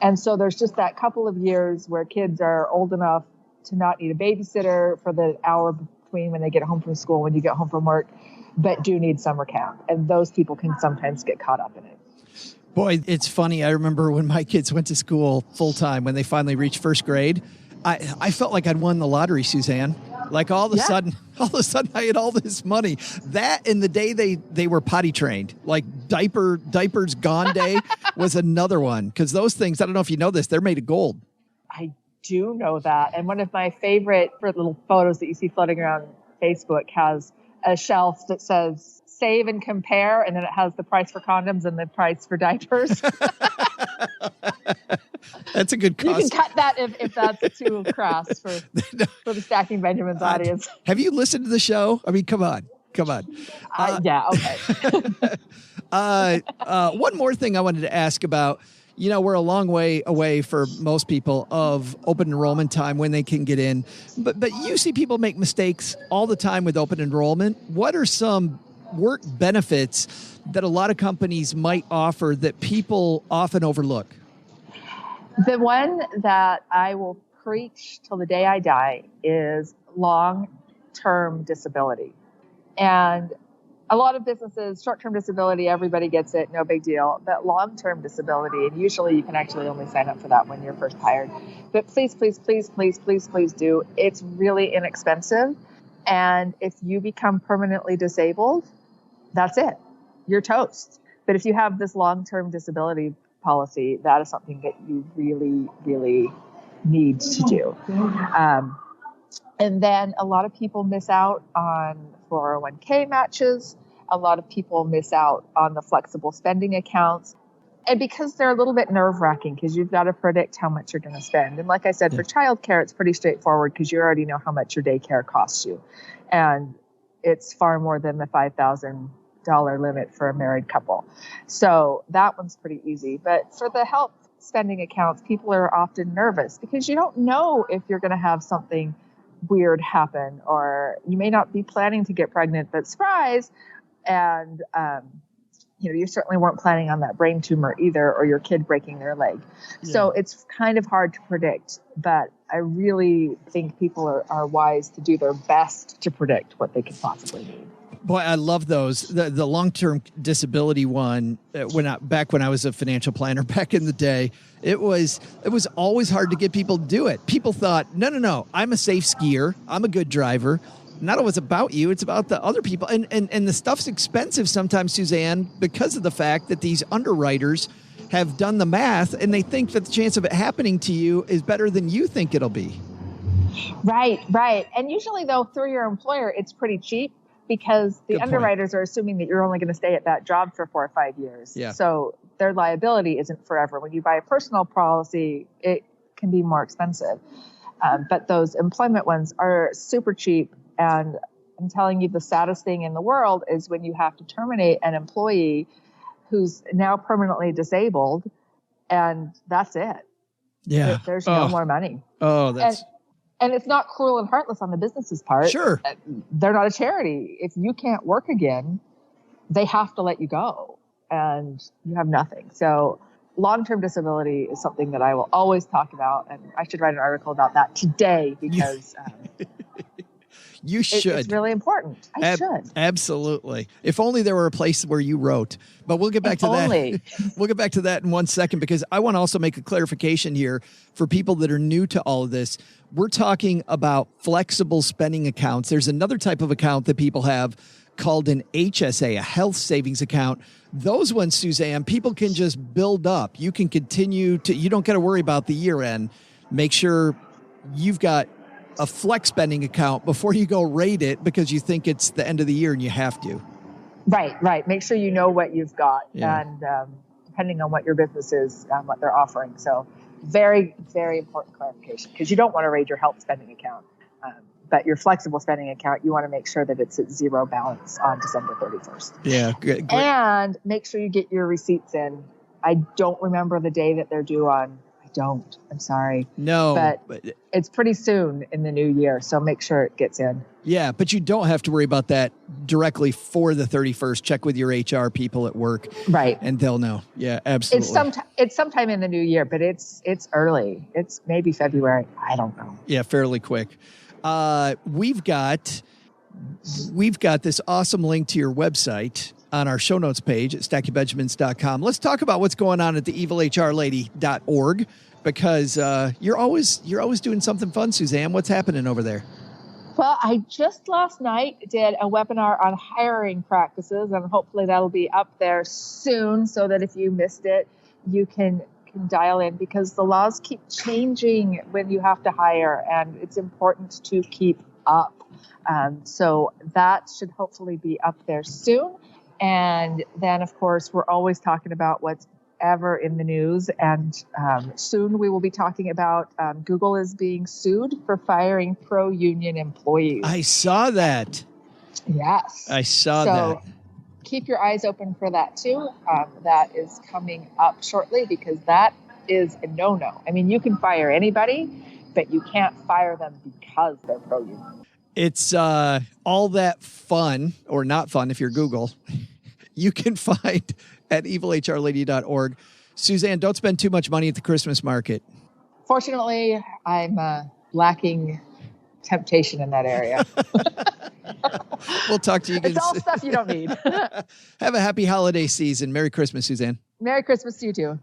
And so there's just that couple of years where kids are old enough to not need a babysitter for the hour between when they get home from school, when you get home from work, but do need summer camp. And those people can sometimes get caught up in it. Boy, it's funny. I remember when my kids went to school full time, when they finally reached first grade, I felt like I'd won the lottery, Suzanne. Like all of a sudden I had all this money. That and the day they were potty trained, like diapers gone day was another one. Because those things, I don't know if you know this, they're made of gold. I do know that. And one of my favorite little photos that you see floating around Facebook has a shelf that says save and compare, and then it has the price for condoms and the price for diapers. That's a good cost. You can cut that if that's too crass for the Stacking Benjamins audience. Have you listened to the show? I mean, come on. Yeah, okay. One more thing I wanted to ask about. You know, we're a long way away for most people of open enrollment time when they can get in. But you see people make mistakes all the time with open enrollment. What are some work benefits that a lot of companies might offer that people often overlook? The one that I will preach till the day I die is long-term disability. And a lot of businesses, short-term disability, everybody gets it, no big deal. But long-term disability, and usually you can actually only sign up for that when you're first hired. But please do. It's really inexpensive. And if you become permanently disabled, that's it. You're toast. But if you have this long-term disability policy, that is something that you really, really need to do. And then a lot of people miss out on 401k matches. A lot of people miss out on the flexible spending accounts. And because they're a little bit nerve-wracking, because you've got to predict how much you're going to spend. And like I said, for childcare, it's pretty straightforward because you already know how much your daycare costs you. And it's far more than the $5,000 limit for a married couple. So that one's pretty easy. But for the health spending accounts, people are often nervous because you don't know if you're going to have something weird happen, or you may not be planning to get pregnant, but surprise. And, you certainly weren't planning on that brain tumor either, or your kid breaking their leg. Yeah. So it's kind of hard to predict. But I really think people are wise to do their best to predict what they could possibly need. Boy, I love those. The long-term disability one, back when I was a financial planner back in the day, it was always hard to get people to do it. People thought, no, I'm a safe skier. I'm a good driver. Not always about you. It's about the other people. And the stuff's expensive sometimes, Suzanne, because of the fact that these underwriters have done the math and they think that the chance of it happening to you is better than you think it'll be. Right. And usually, though, through your employer, it's pretty cheap because the underwriters are assuming that you're only going to stay at that job for 4 or 5 years. Yeah. So their liability isn't forever. When you buy a personal policy, it can be more expensive. But those employment ones are super cheap. And I'm telling you, the saddest thing in the world is when you have to terminate an employee who's now permanently disabled, and that's it. Yeah. There's no more money. Oh, that's... And it's not cruel and heartless on the business's part. Sure. They're not a charity. If you can't work again, they have to let you go and you have nothing. So long-term disability is something that I will always talk about. And I should write an article about that today because you should. It's really important. I should. Absolutely. If only there were a place where you wrote. But we'll get back to that. We'll get back to that in 1 second because I want to also make a clarification here for people that are new to all of this. We're talking about flexible spending accounts. There's another type of account that people have called an HSA, a health savings account. Those ones, Suzanne, people can just build up. You can continue to, you don't got to worry about the year end. Make sure you've got a flex spending account before you go rate it because you think it's the end of the year and you have to. Right. Make sure you know what you've got and depending on what your business is, what they're offering. So very, very important clarification because you don't want to raid your health spending account. But your flexible spending account, you want to make sure that it's at zero balance on December 31st. Yeah, great. And make sure you get your receipts in. I don't remember the day that they're due on. I'm sorry. No. But it's pretty soon in the new year, so make sure it gets in. Yeah, but you don't have to worry about that directly for the 31st. Check with your HR people at work. Right. And they'll know. Yeah, absolutely. It's sometime in the new year, but it's early. It's maybe February. I don't know. Yeah, fairly quick. We've got this awesome link to your website on our show notes page at stackingbenjamins.com. Let's talk about what's going on at the evilhrlady.org because you're always doing something fun, Suzanne. What's happening over there? Well, I just last night did a webinar on hiring practices, and hopefully that'll be up there soon so that if you missed it, you can dial in because the laws keep changing when you have to hire, and it's important to keep up. So that should hopefully be up there soon. And then, of course, we're always talking about what's ever in the news. And soon we will be talking about Google is being sued for firing pro-union employees. I saw that. Yes. I saw that. Keep your eyes open for that, too. That is coming up shortly because that is a no-no. I mean, you can fire anybody, but you can't fire them because they're pro-union. It's all that fun, or not fun if you're Google, you can find at evilhrlady.org. Suzanne, don't spend too much money at the Christmas market. Fortunately, I'm lacking temptation in that area. We'll talk to you again. It's all stuff you don't need. Have a happy holiday season. Merry Christmas, Suzanne. Merry Christmas to you too.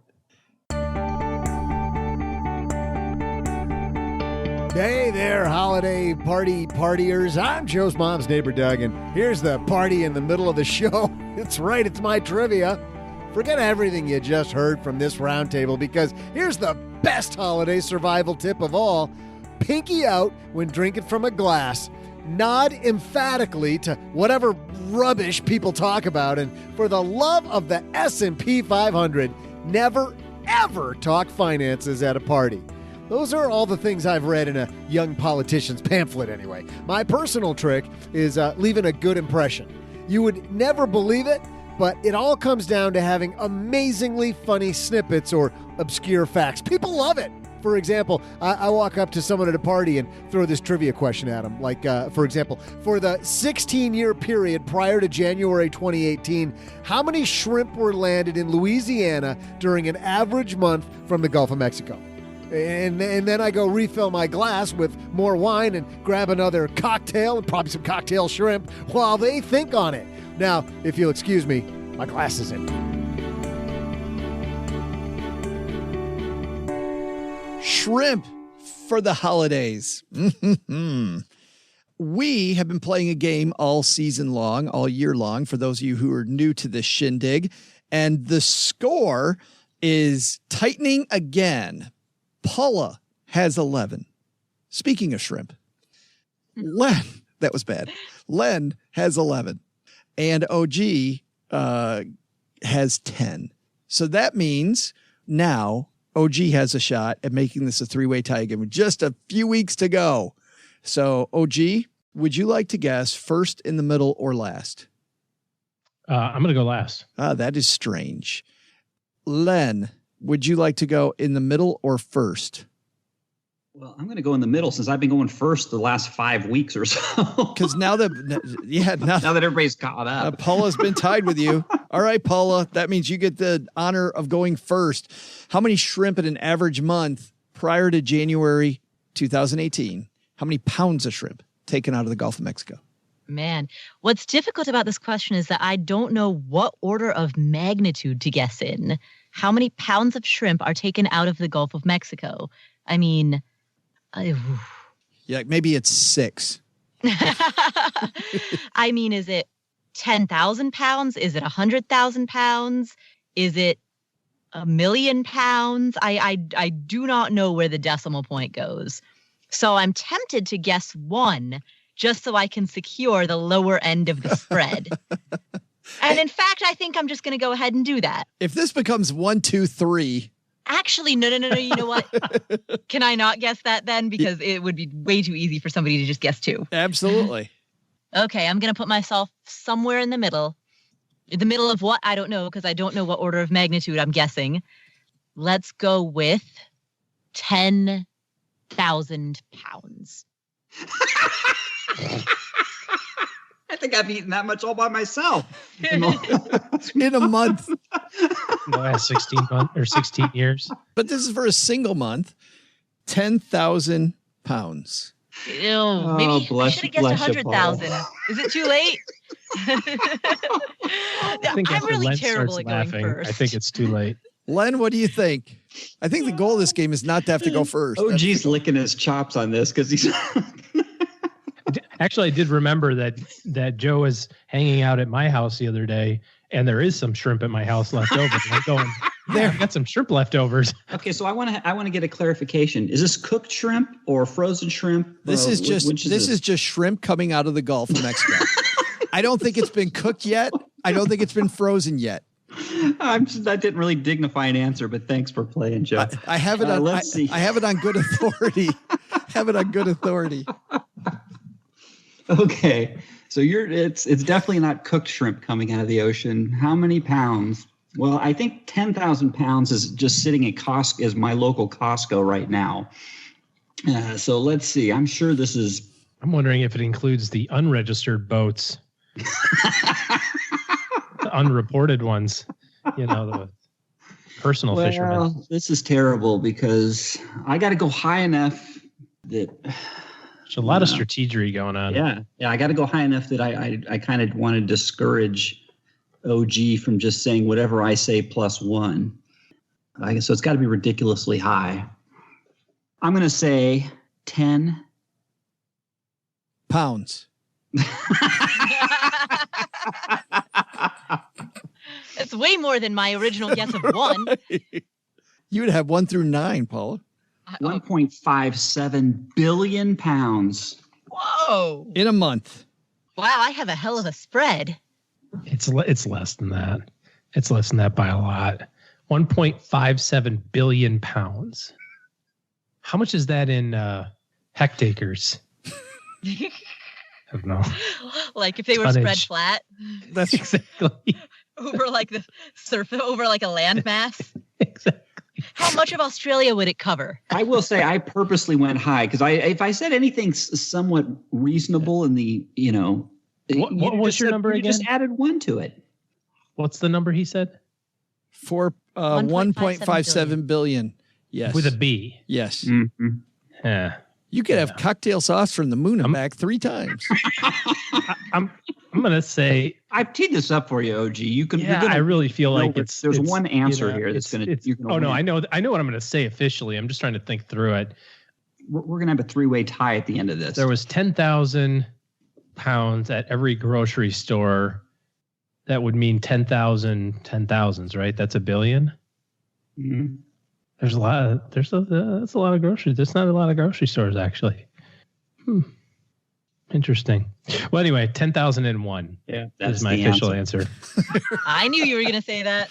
Hey there, holiday partiers. I'm Joe's mom's neighbor, Doug, and here's the party in the middle of the show. It's right, it's my trivia. Forget everything you just heard from this roundtable because here's the best holiday survival tip of all. Pinky out when drinking from a glass. Nod emphatically to whatever rubbish people talk about, and for the love of the S&P 500, never, ever talk finances at a party. Those are all the things I've read in a young politician's pamphlet anyway. My personal trick is leaving a good impression. You would never believe it, but it all comes down to having amazingly funny snippets or obscure facts. People love it. For example, I walk up to someone at a party and throw this trivia question at them. Like, for example, for the 16-year period prior to January 2018, how many shrimp were landed in Louisiana during an average month from the Gulf of Mexico? And then I go refill my glass with more wine and grab another cocktail and probably some cocktail shrimp while they think on it. Now, if you'll excuse me, my glass is empty. Shrimp for the holidays. We have been playing a game all season long, all year long, for those of you who are new to the shindig. And the score is tightening again. Paula has 11. Speaking of shrimp, Len, that was bad. Len has 11. And OG has 10. So that means now OG has a shot at making this a three-way tie again with just a few weeks to go. So, OG, would you like to guess first, in the middle, or last? I'm going to go last. That is strange. Len, would you like to go in the middle or first? Well, I'm going to go in the middle since I've been going first the last 5 weeks or so. Because now that everybody's caught up. Paula's been tied with you. All right, Paula, that means you get the honor of going first. How many shrimp in an average month prior to January 2018? How many pounds of shrimp taken out of the Gulf of Mexico? Man, what's difficult about this question is that I don't know what order of magnitude to guess in. How many pounds of shrimp are taken out of the Gulf of Mexico? I mean, yeah, maybe it's 6. I mean, is it 10,000 pounds? Is it 100,000 pounds? Is it 1,000,000 pounds? I do not know where the decimal point goes. So I'm tempted to guess 1 just so I can secure the lower end of the spread. And in fact, I think I'm just going to go ahead and do that. If this becomes 1, 2, 3. Actually, no. You know what? Can I not guess that then? Because it would be way too easy for somebody to just guess 2. Absolutely. Okay, I'm going to put myself somewhere in the middle. In the middle of what? I don't know, because I don't know what order of magnitude I'm guessing. Let's go with 10,000 pounds. I think I've eaten that much all by myself. In a month. The last 16 months or 16 years. But this is for a single month. 10,000 pounds. Ew, maybe I should have guessed 100,000. Is it too late? I'm really terrible at going first. I think it's too late. Len, what do you think? I think the goal of this game is not to have to go first. OG's licking his chops on this because he's... Actually, I did remember that Joe was hanging out at my house the other day, and there is some shrimp at my house left over. And I'm going, there, I got some shrimp leftovers. Okay, so I want to get a clarification. Is this cooked shrimp or frozen shrimp? This is just shrimp coming out of the Gulf of Mexico. I don't think it's been cooked yet. I don't think it's been frozen yet. That didn't really dignify an answer, but thanks for playing, Joe. I have it on. Let's see. I have it on good authority. Okay, so it's definitely not cooked shrimp coming out of the ocean. How many pounds? Well, I think 10,000 pounds is just sitting at Costco, is my local Costco right now. So let's see. I'm sure this is. I'm wondering if it includes the unregistered boats, the unreported ones. The personal fishermen. This is terrible because I got to go high enough that. There's a lot of strategy going on. Yeah, I got to go high enough that I kind of want to discourage OG from just saying whatever I say plus 1. So it's got to be ridiculously high. I'm going to say 10 pounds. That's way more than my original guess of 1. You would have 1 through 9, Paula. 1.57 billion pounds. Whoa. In a month. Wow, I have a hell of a spread. It's less than that. It's less than that by a lot. 1.57 billion pounds. How much is that in hectares? I don't know. Like if they were spread flat? That's exactly. Over like the surface, over like a landmass? Exactly. How much of Australia would it cover? I will say I purposely went high because if I said anything somewhat reasonable in the, what was your number again? You just added 1 to it. What's the number he said? For 1.57 billion. Yes. With a B. Yes. Mm-hmm. Yeah. You could have cocktail sauce from the moon and back 3 times. I'm going to say... I've teed this up for you, OG. You can. Yeah, I really feel like there's one answer here that's going to... Oh, no, I know what I'm going to say officially. I'm just trying to think through it. We're going to have a 3-way tie at the end of this. There was 10,000 pounds at every grocery store. That would mean 10,000 10,000s, right? That's $1 billion. Mm-hmm. That's a lot of groceries. That's not a lot of grocery stores, actually. Interesting. Well, anyway, 10,001. Yeah, that's my official answer. I knew you were going to say that.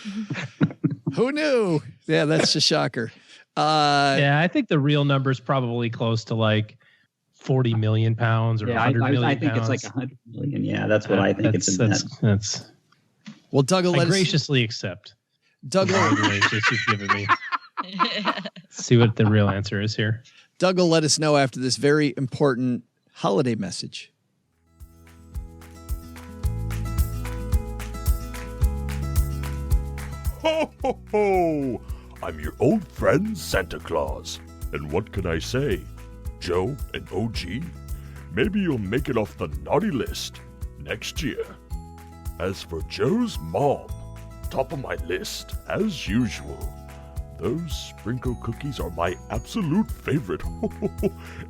Who knew? Yeah, that's a shocker. Yeah, I think the real number is probably close to like 40 million pounds or 100 million I think pounds. it's like 100 million. Yeah, that's what I think That's well, Doug, I graciously accept. Doug, you've given me. See what the real answer is here. Doug will let us know after this very important holiday message. Ho, ho, ho! I'm your old friend Santa Claus. And what can I say? Joe and OG? Maybe you'll make it off the naughty list next year. As for Joe's mom, top of my list, as usual. Those sprinkle cookies are my absolute favorite.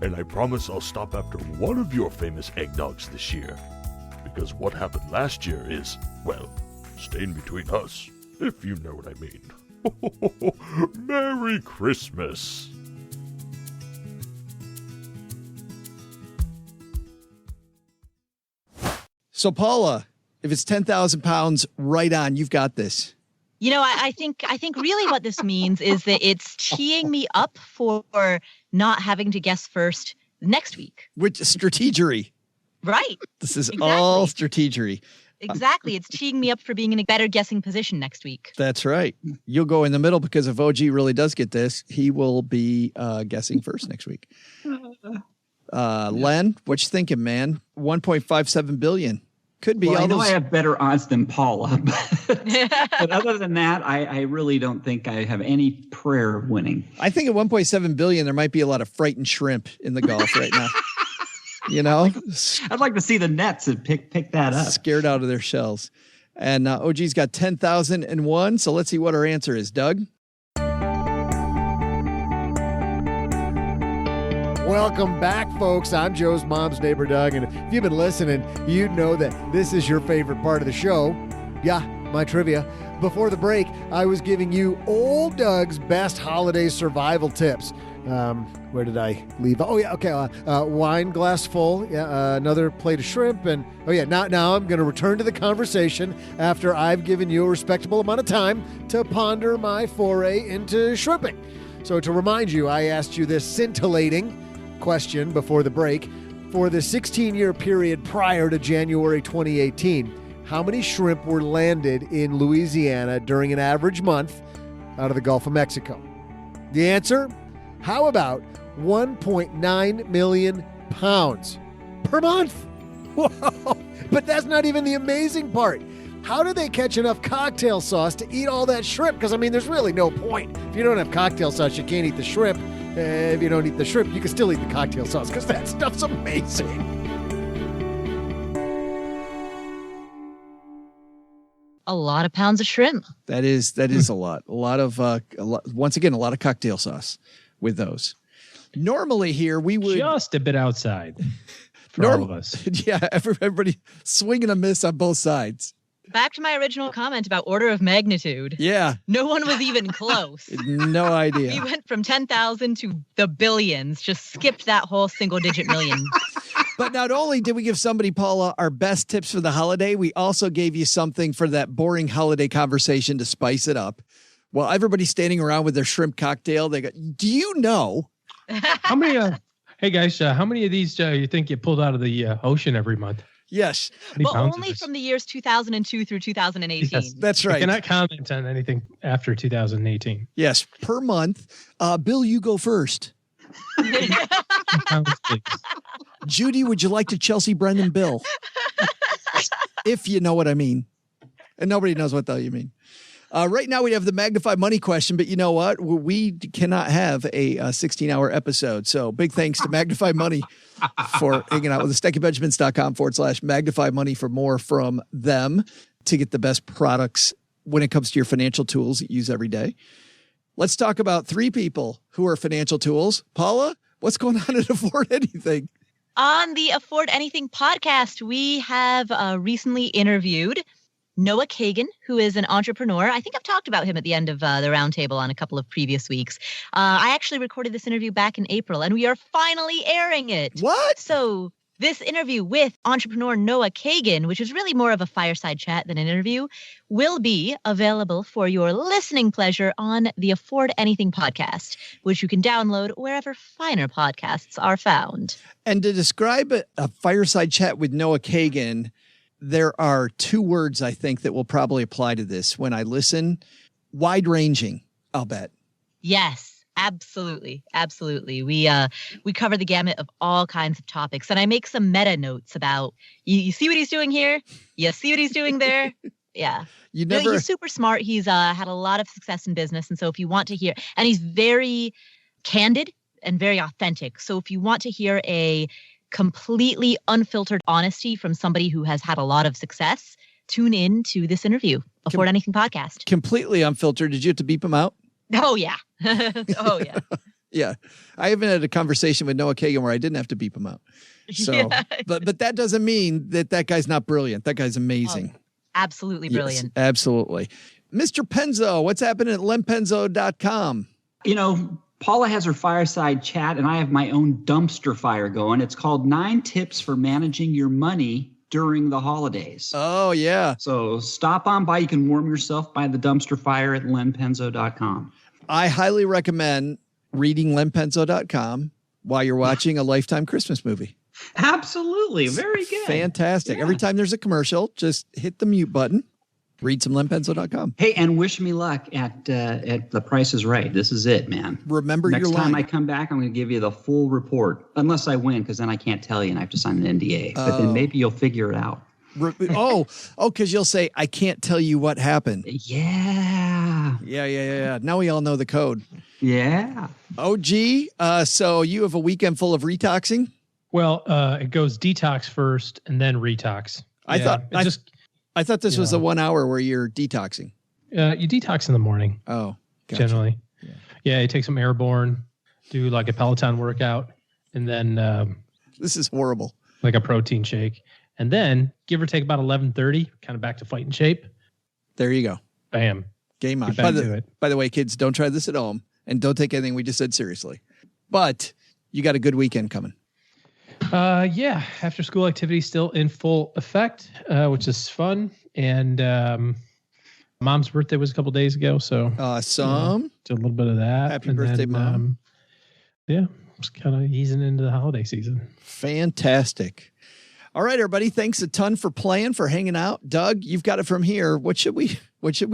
And I promise I'll stop after one of your famous eggnogs this year. Because what happened last year is, well, staying between us, if you know what I mean. Merry Christmas! So, Paula, if it's 10,000 pounds, right on. You've got this. You know, I think really what this means is that it's teeing me up for not having to guess first next week. Which is strategery. Right. This is all strategery. Exactly. It's teeing me up for being in a better guessing position next week. That's right. You'll go in the middle because if OG really does get this, he will be guessing first next week. Len, what you thinking, man? 1.57 billion. Could be. Well, I know I have better odds than Paula, but other than that, I really don't think I have any prayer of winning. I think at 1.7 billion, there might be a lot of frightened shrimp in the Gulf right now. You know, I'd like to see the nets and pick that up. Scared out of their shells. And OG's got 10,001. So let's see what our answer is. Doug? Welcome back, folks. I'm Joe's mom's neighbor, Doug. And if you've been listening, you know that this is your favorite part of the show. Yeah, my trivia. Before the break, I was giving you old Doug's best holiday survival tips. Where did I leave? Oh, yeah, okay. Wine glass full, another plate of shrimp. And, now I'm going to return to the conversation after I've given you a respectable amount of time to ponder my foray into shrimping. So to remind you, I asked you this scintillating question before the break. For the 16-year period prior to January 2018, how many shrimp were landed in Louisiana during an average month out of the Gulf of Mexico? The answer? How about 1.9 million pounds per month? Whoa! But that's not even the amazing part. How do they catch enough cocktail sauce to eat all that shrimp? Because, there's really no point. If you don't have cocktail sauce, you can't eat the shrimp. If you don't eat the shrimp, you can still eat the cocktail sauce because that stuff's amazing. A lot of pounds of shrimp. That is a lot. Once again, a lot of cocktail sauce with those. Normally here we would just a bit outside for all of us. Yeah, everybody swing and a miss on both sides. Back to my original comment about order of magnitude. Yeah. No one was even close. No idea. We went from 10,000 to the billions, just skipped that whole single digit million. But not only did we give somebody, Paula, our best tips for the holiday, we also gave you something for that boring holiday conversation to spice it up. Well, everybody's standing around with their shrimp cocktail. They go, do you know? How many, hey guys, how many of these you think get pulled out of the ocean every month? Yes. Well, only from the years 2002 through 2018. Yes, that's right. I cannot comment on anything after 2018. Yes, per month. Bill, you go first. Judy, would you like to Chelsea Brendan Bill? If you know what I mean. And nobody knows what the hell you mean. Right now we have the Magnify Money question, but you know what? We cannot have a 16-hour episode. So big thanks to Magnify Money for hanging out with us. StackyBenjamins.com/Magnify Money for more from them to get the best products when it comes to your financial tools that you use every day. Let's talk about three people who are financial tools. Paula, what's going on at Afford Anything? On the Afford Anything podcast, we have recently interviewed Noah Kagan, who is an entrepreneur. I think I've talked about him at the end of the Roundtable on a couple of previous weeks. I actually recorded this interview back in April, and we are finally airing it. What? So this interview with entrepreneur Noah Kagan, which is really more of a fireside chat than an interview, will be available for your listening pleasure on the Afford Anything podcast, which you can download wherever finer podcasts are found. And to describe a fireside chat with Noah Kagan, there are two words I think that will probably apply to this when I listen. Wide-ranging, I'll bet. Yes. Absolutely. Absolutely. We cover the gamut of all kinds of topics. And I make some meta notes about, you see what he's doing here? You see what he's doing there? Yeah. He's super smart. He's had a lot of success in business. And so if you want to hear, and he's very candid and very authentic. So if you want to hear a completely unfiltered honesty from somebody who has had a lot of success, tune in to this interview, Afford Anything podcast. Completely unfiltered. Did you have to beep him out? Oh, yeah. Oh, yeah. Yeah. I haven't had a conversation with Noah Kagan where I didn't have to beep him out. So, yeah. but that doesn't mean that guy's not brilliant. That guy's amazing. Oh, absolutely brilliant. Yes, absolutely. Mr. Penzo, what's happening at lenpenzo.com? Paula has her fireside chat, and I have my own dumpster fire going. It's called 9 Tips for Managing Your Money During the Holidays. Oh, yeah. So stop on by. You can warm yourself by the dumpster fire at lenpenzo.com. I highly recommend reading lenpenzo.com while you're watching a Lifetime Christmas movie. Absolutely. Very good. Fantastic. Yeah. Every time there's a commercial, just hit the mute button. Read some lenpenzo.com. Hey, and wish me luck at The Price is Right. This is it, man. Remember your line. Next time I come back, I'm going to give you the full report. Unless I win, because then I can't tell you and I have to sign an NDA. But then maybe you'll figure it out. Because you'll say, I can't tell you what happened. Yeah. Yeah. Now we all know the code. Yeah. OG, so you have a weekend full of retoxing? Well, it goes detox first and then retox. I thought this was the 1 hour where you're detoxing. You detox in the morning. Oh, gotcha. Generally. Yeah, you take some airborne, do like a Peloton workout, and then this is horrible. Like a protein shake. And then give or take about 11:30, kind of back to fighting shape. There you go. Bam. Game on. By the way, kids, don't try this at home and don't take anything we just said seriously. But you got a good weekend coming. Yeah. After school activities still in full effect, which is fun. And Mom's birthday was a couple days ago. So awesome. Did a little bit of that. Happy birthday, Mom. Yeah. Just kind of easing into the holiday season. Fantastic. All right, everybody. Thanks a ton for playing, for hanging out. Doug, you've got it from here. What should we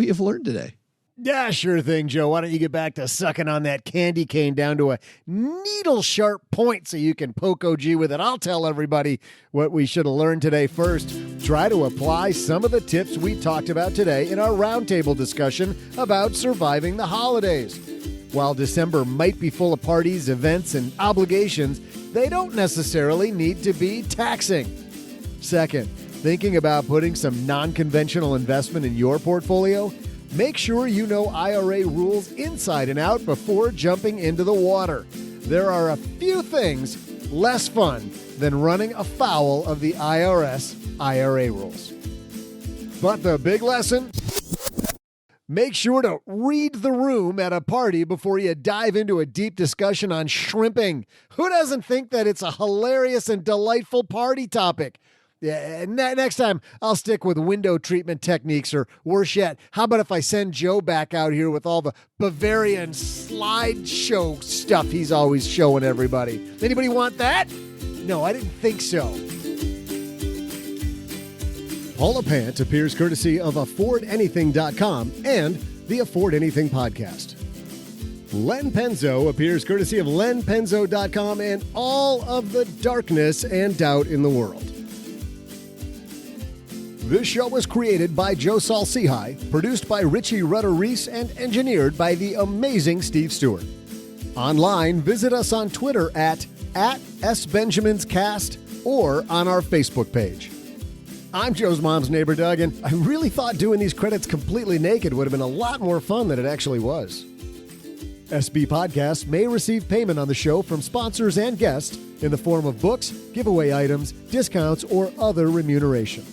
have learned today? Yeah, sure thing, Joe. Why don't you get back to sucking on that candy cane down to a needle-sharp point so you can poke OG with it? I'll tell everybody what we should have learned today first. Try to apply some of the tips we talked about today in our roundtable discussion about surviving the holidays. While December might be full of parties, events, and obligations, they don't necessarily need to be taxing. Second, thinking about putting some non-conventional investment in your portfolio? Make sure you know IRA rules inside and out before jumping into the water. There are a few things less fun than running afoul of the IRS IRA rules. But the big lesson? Make sure to read the room at a party before you dive into a deep discussion on shrimping. Who doesn't think that it's a hilarious and delightful party topic? Yeah, next time I'll stick with window treatment techniques, or worse yet, how about if I send Joe back out here with all the Bavarian slideshow stuff he's always showing everybody? Anybody want that? No, I didn't think so. Paula Pant appears courtesy of AffordAnything.com and the Afford Anything podcast. Len Penzo appears courtesy of LenPenzo.com and all of the darkness and doubt in the world. This show was created by Joe Saul-Sehy, produced by Richie Rutter-Reese, and engineered by the amazing Steve Stewart. Online, visit us on Twitter at @SBenjaminsCast or on our Facebook page. I'm Joe's mom's neighbor, Doug, and I really thought doing these credits completely naked would have been a lot more fun than it actually was. SB Podcasts may receive payment on the show from sponsors and guests in the form of books, giveaway items, discounts, or other remuneration.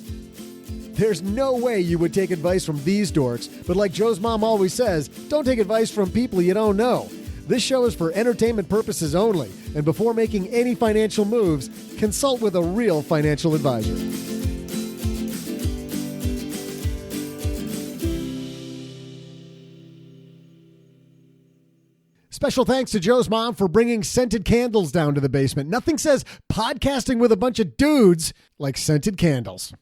There's no way you would take advice from these dorks, but like Joe's mom always says, don't take advice from people you don't know. This show is for entertainment purposes only, and before making any financial moves, consult with a real financial advisor. Special thanks to Joe's mom for bringing scented candles down to the basement. Nothing says podcasting with a bunch of dudes like scented candles.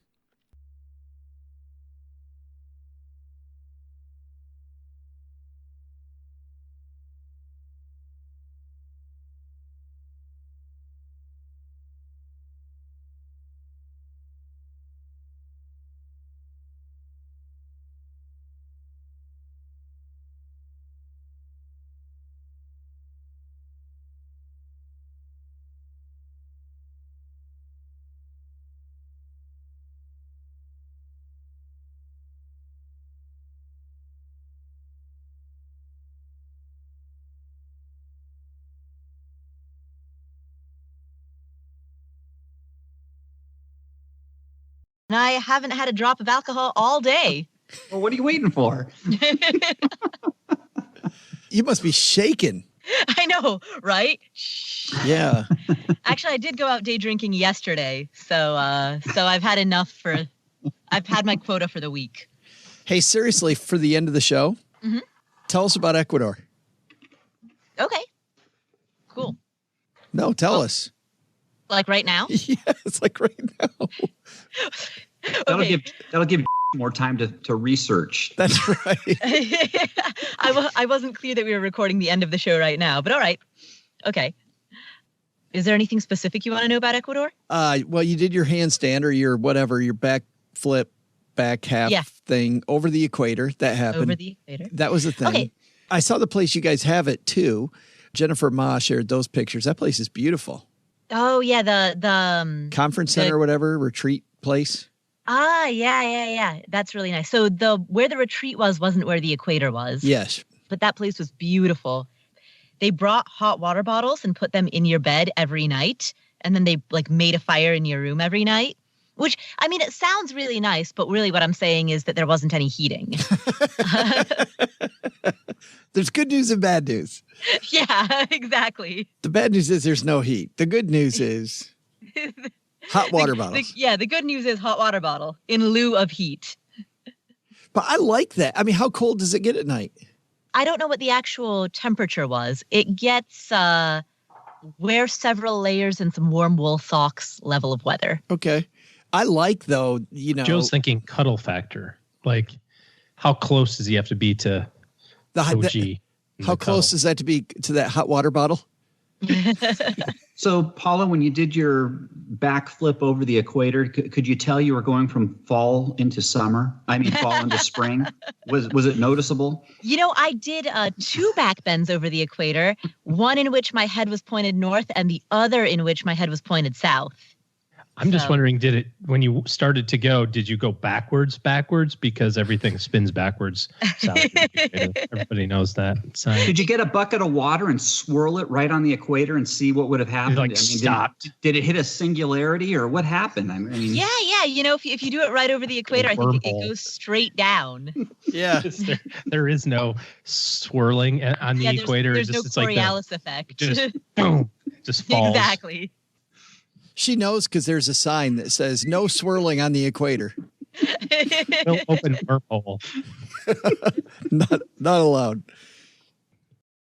And I haven't had a drop of alcohol all day. Well, what are you waiting for? You must be shaking. I know, right? Yeah. Actually, I did go out day drinking yesterday, so I've had enough I've had my quota for the week. Hey, seriously, for the end of the show, tell us about Ecuador. Okay. Cool. No, tell us. Like right now? Yeah, it's like right now. That'll give more time to research. That's right. I wasn't clear that we were recording the end of the show right now, but all right. Okay. Is there anything specific you want to know about Ecuador? Well, you did your handstand or your whatever, your back flip, back half thing over the equator. That happened. Over the equator. That was the thing. Okay. I saw the place you guys have it too. Jennifer Ma shared those pictures. That place is beautiful. Oh yeah, the conference center or whatever, retreat place. Yeah. That's really nice. So where the retreat wasn't where the equator was. Yes. But that place was beautiful. They brought hot water bottles and put them in your bed every night. And then they made a fire in your room every night. Which, I mean, it sounds really nice, but really what I'm saying is that there wasn't any heating. There's good news and bad news. Yeah, exactly. The bad news is there's no heat. The good news is hot water bottles. The good news is hot water bottle in lieu of heat. But I like that. I mean, how cold does it get at night? I don't know what the actual temperature was. It gets wear several layers and some warm wool socks level of weather. Okay. I like, though, Joe's thinking cuddle factor. Like, how close does he have to be to OG? How close is that to be to that hot water bottle? So, Paula, when you did your backflip over the equator, could you tell you were going from fall into summer? I mean, fall into spring. Was it noticeable? I did 2 back bends over the equator, one in which my head was pointed north and the other in which my head was pointed south. I'm just wondering, when you started to go, did you go backwards? Because everything spins backwards. Everybody knows that. Did you get a bucket of water and swirl it right on the equator and see what would have happened? Stopped. Did it hit a singularity or what happened? I mean, yeah. If you do it right over the equator, I think it goes straight down. Yeah. There is no swirling on the equator. There's no Coriolis effect. Just boom, just falls. Exactly. She knows because there's a sign that says no swirling on the equator. No open wormhole. Not allowed.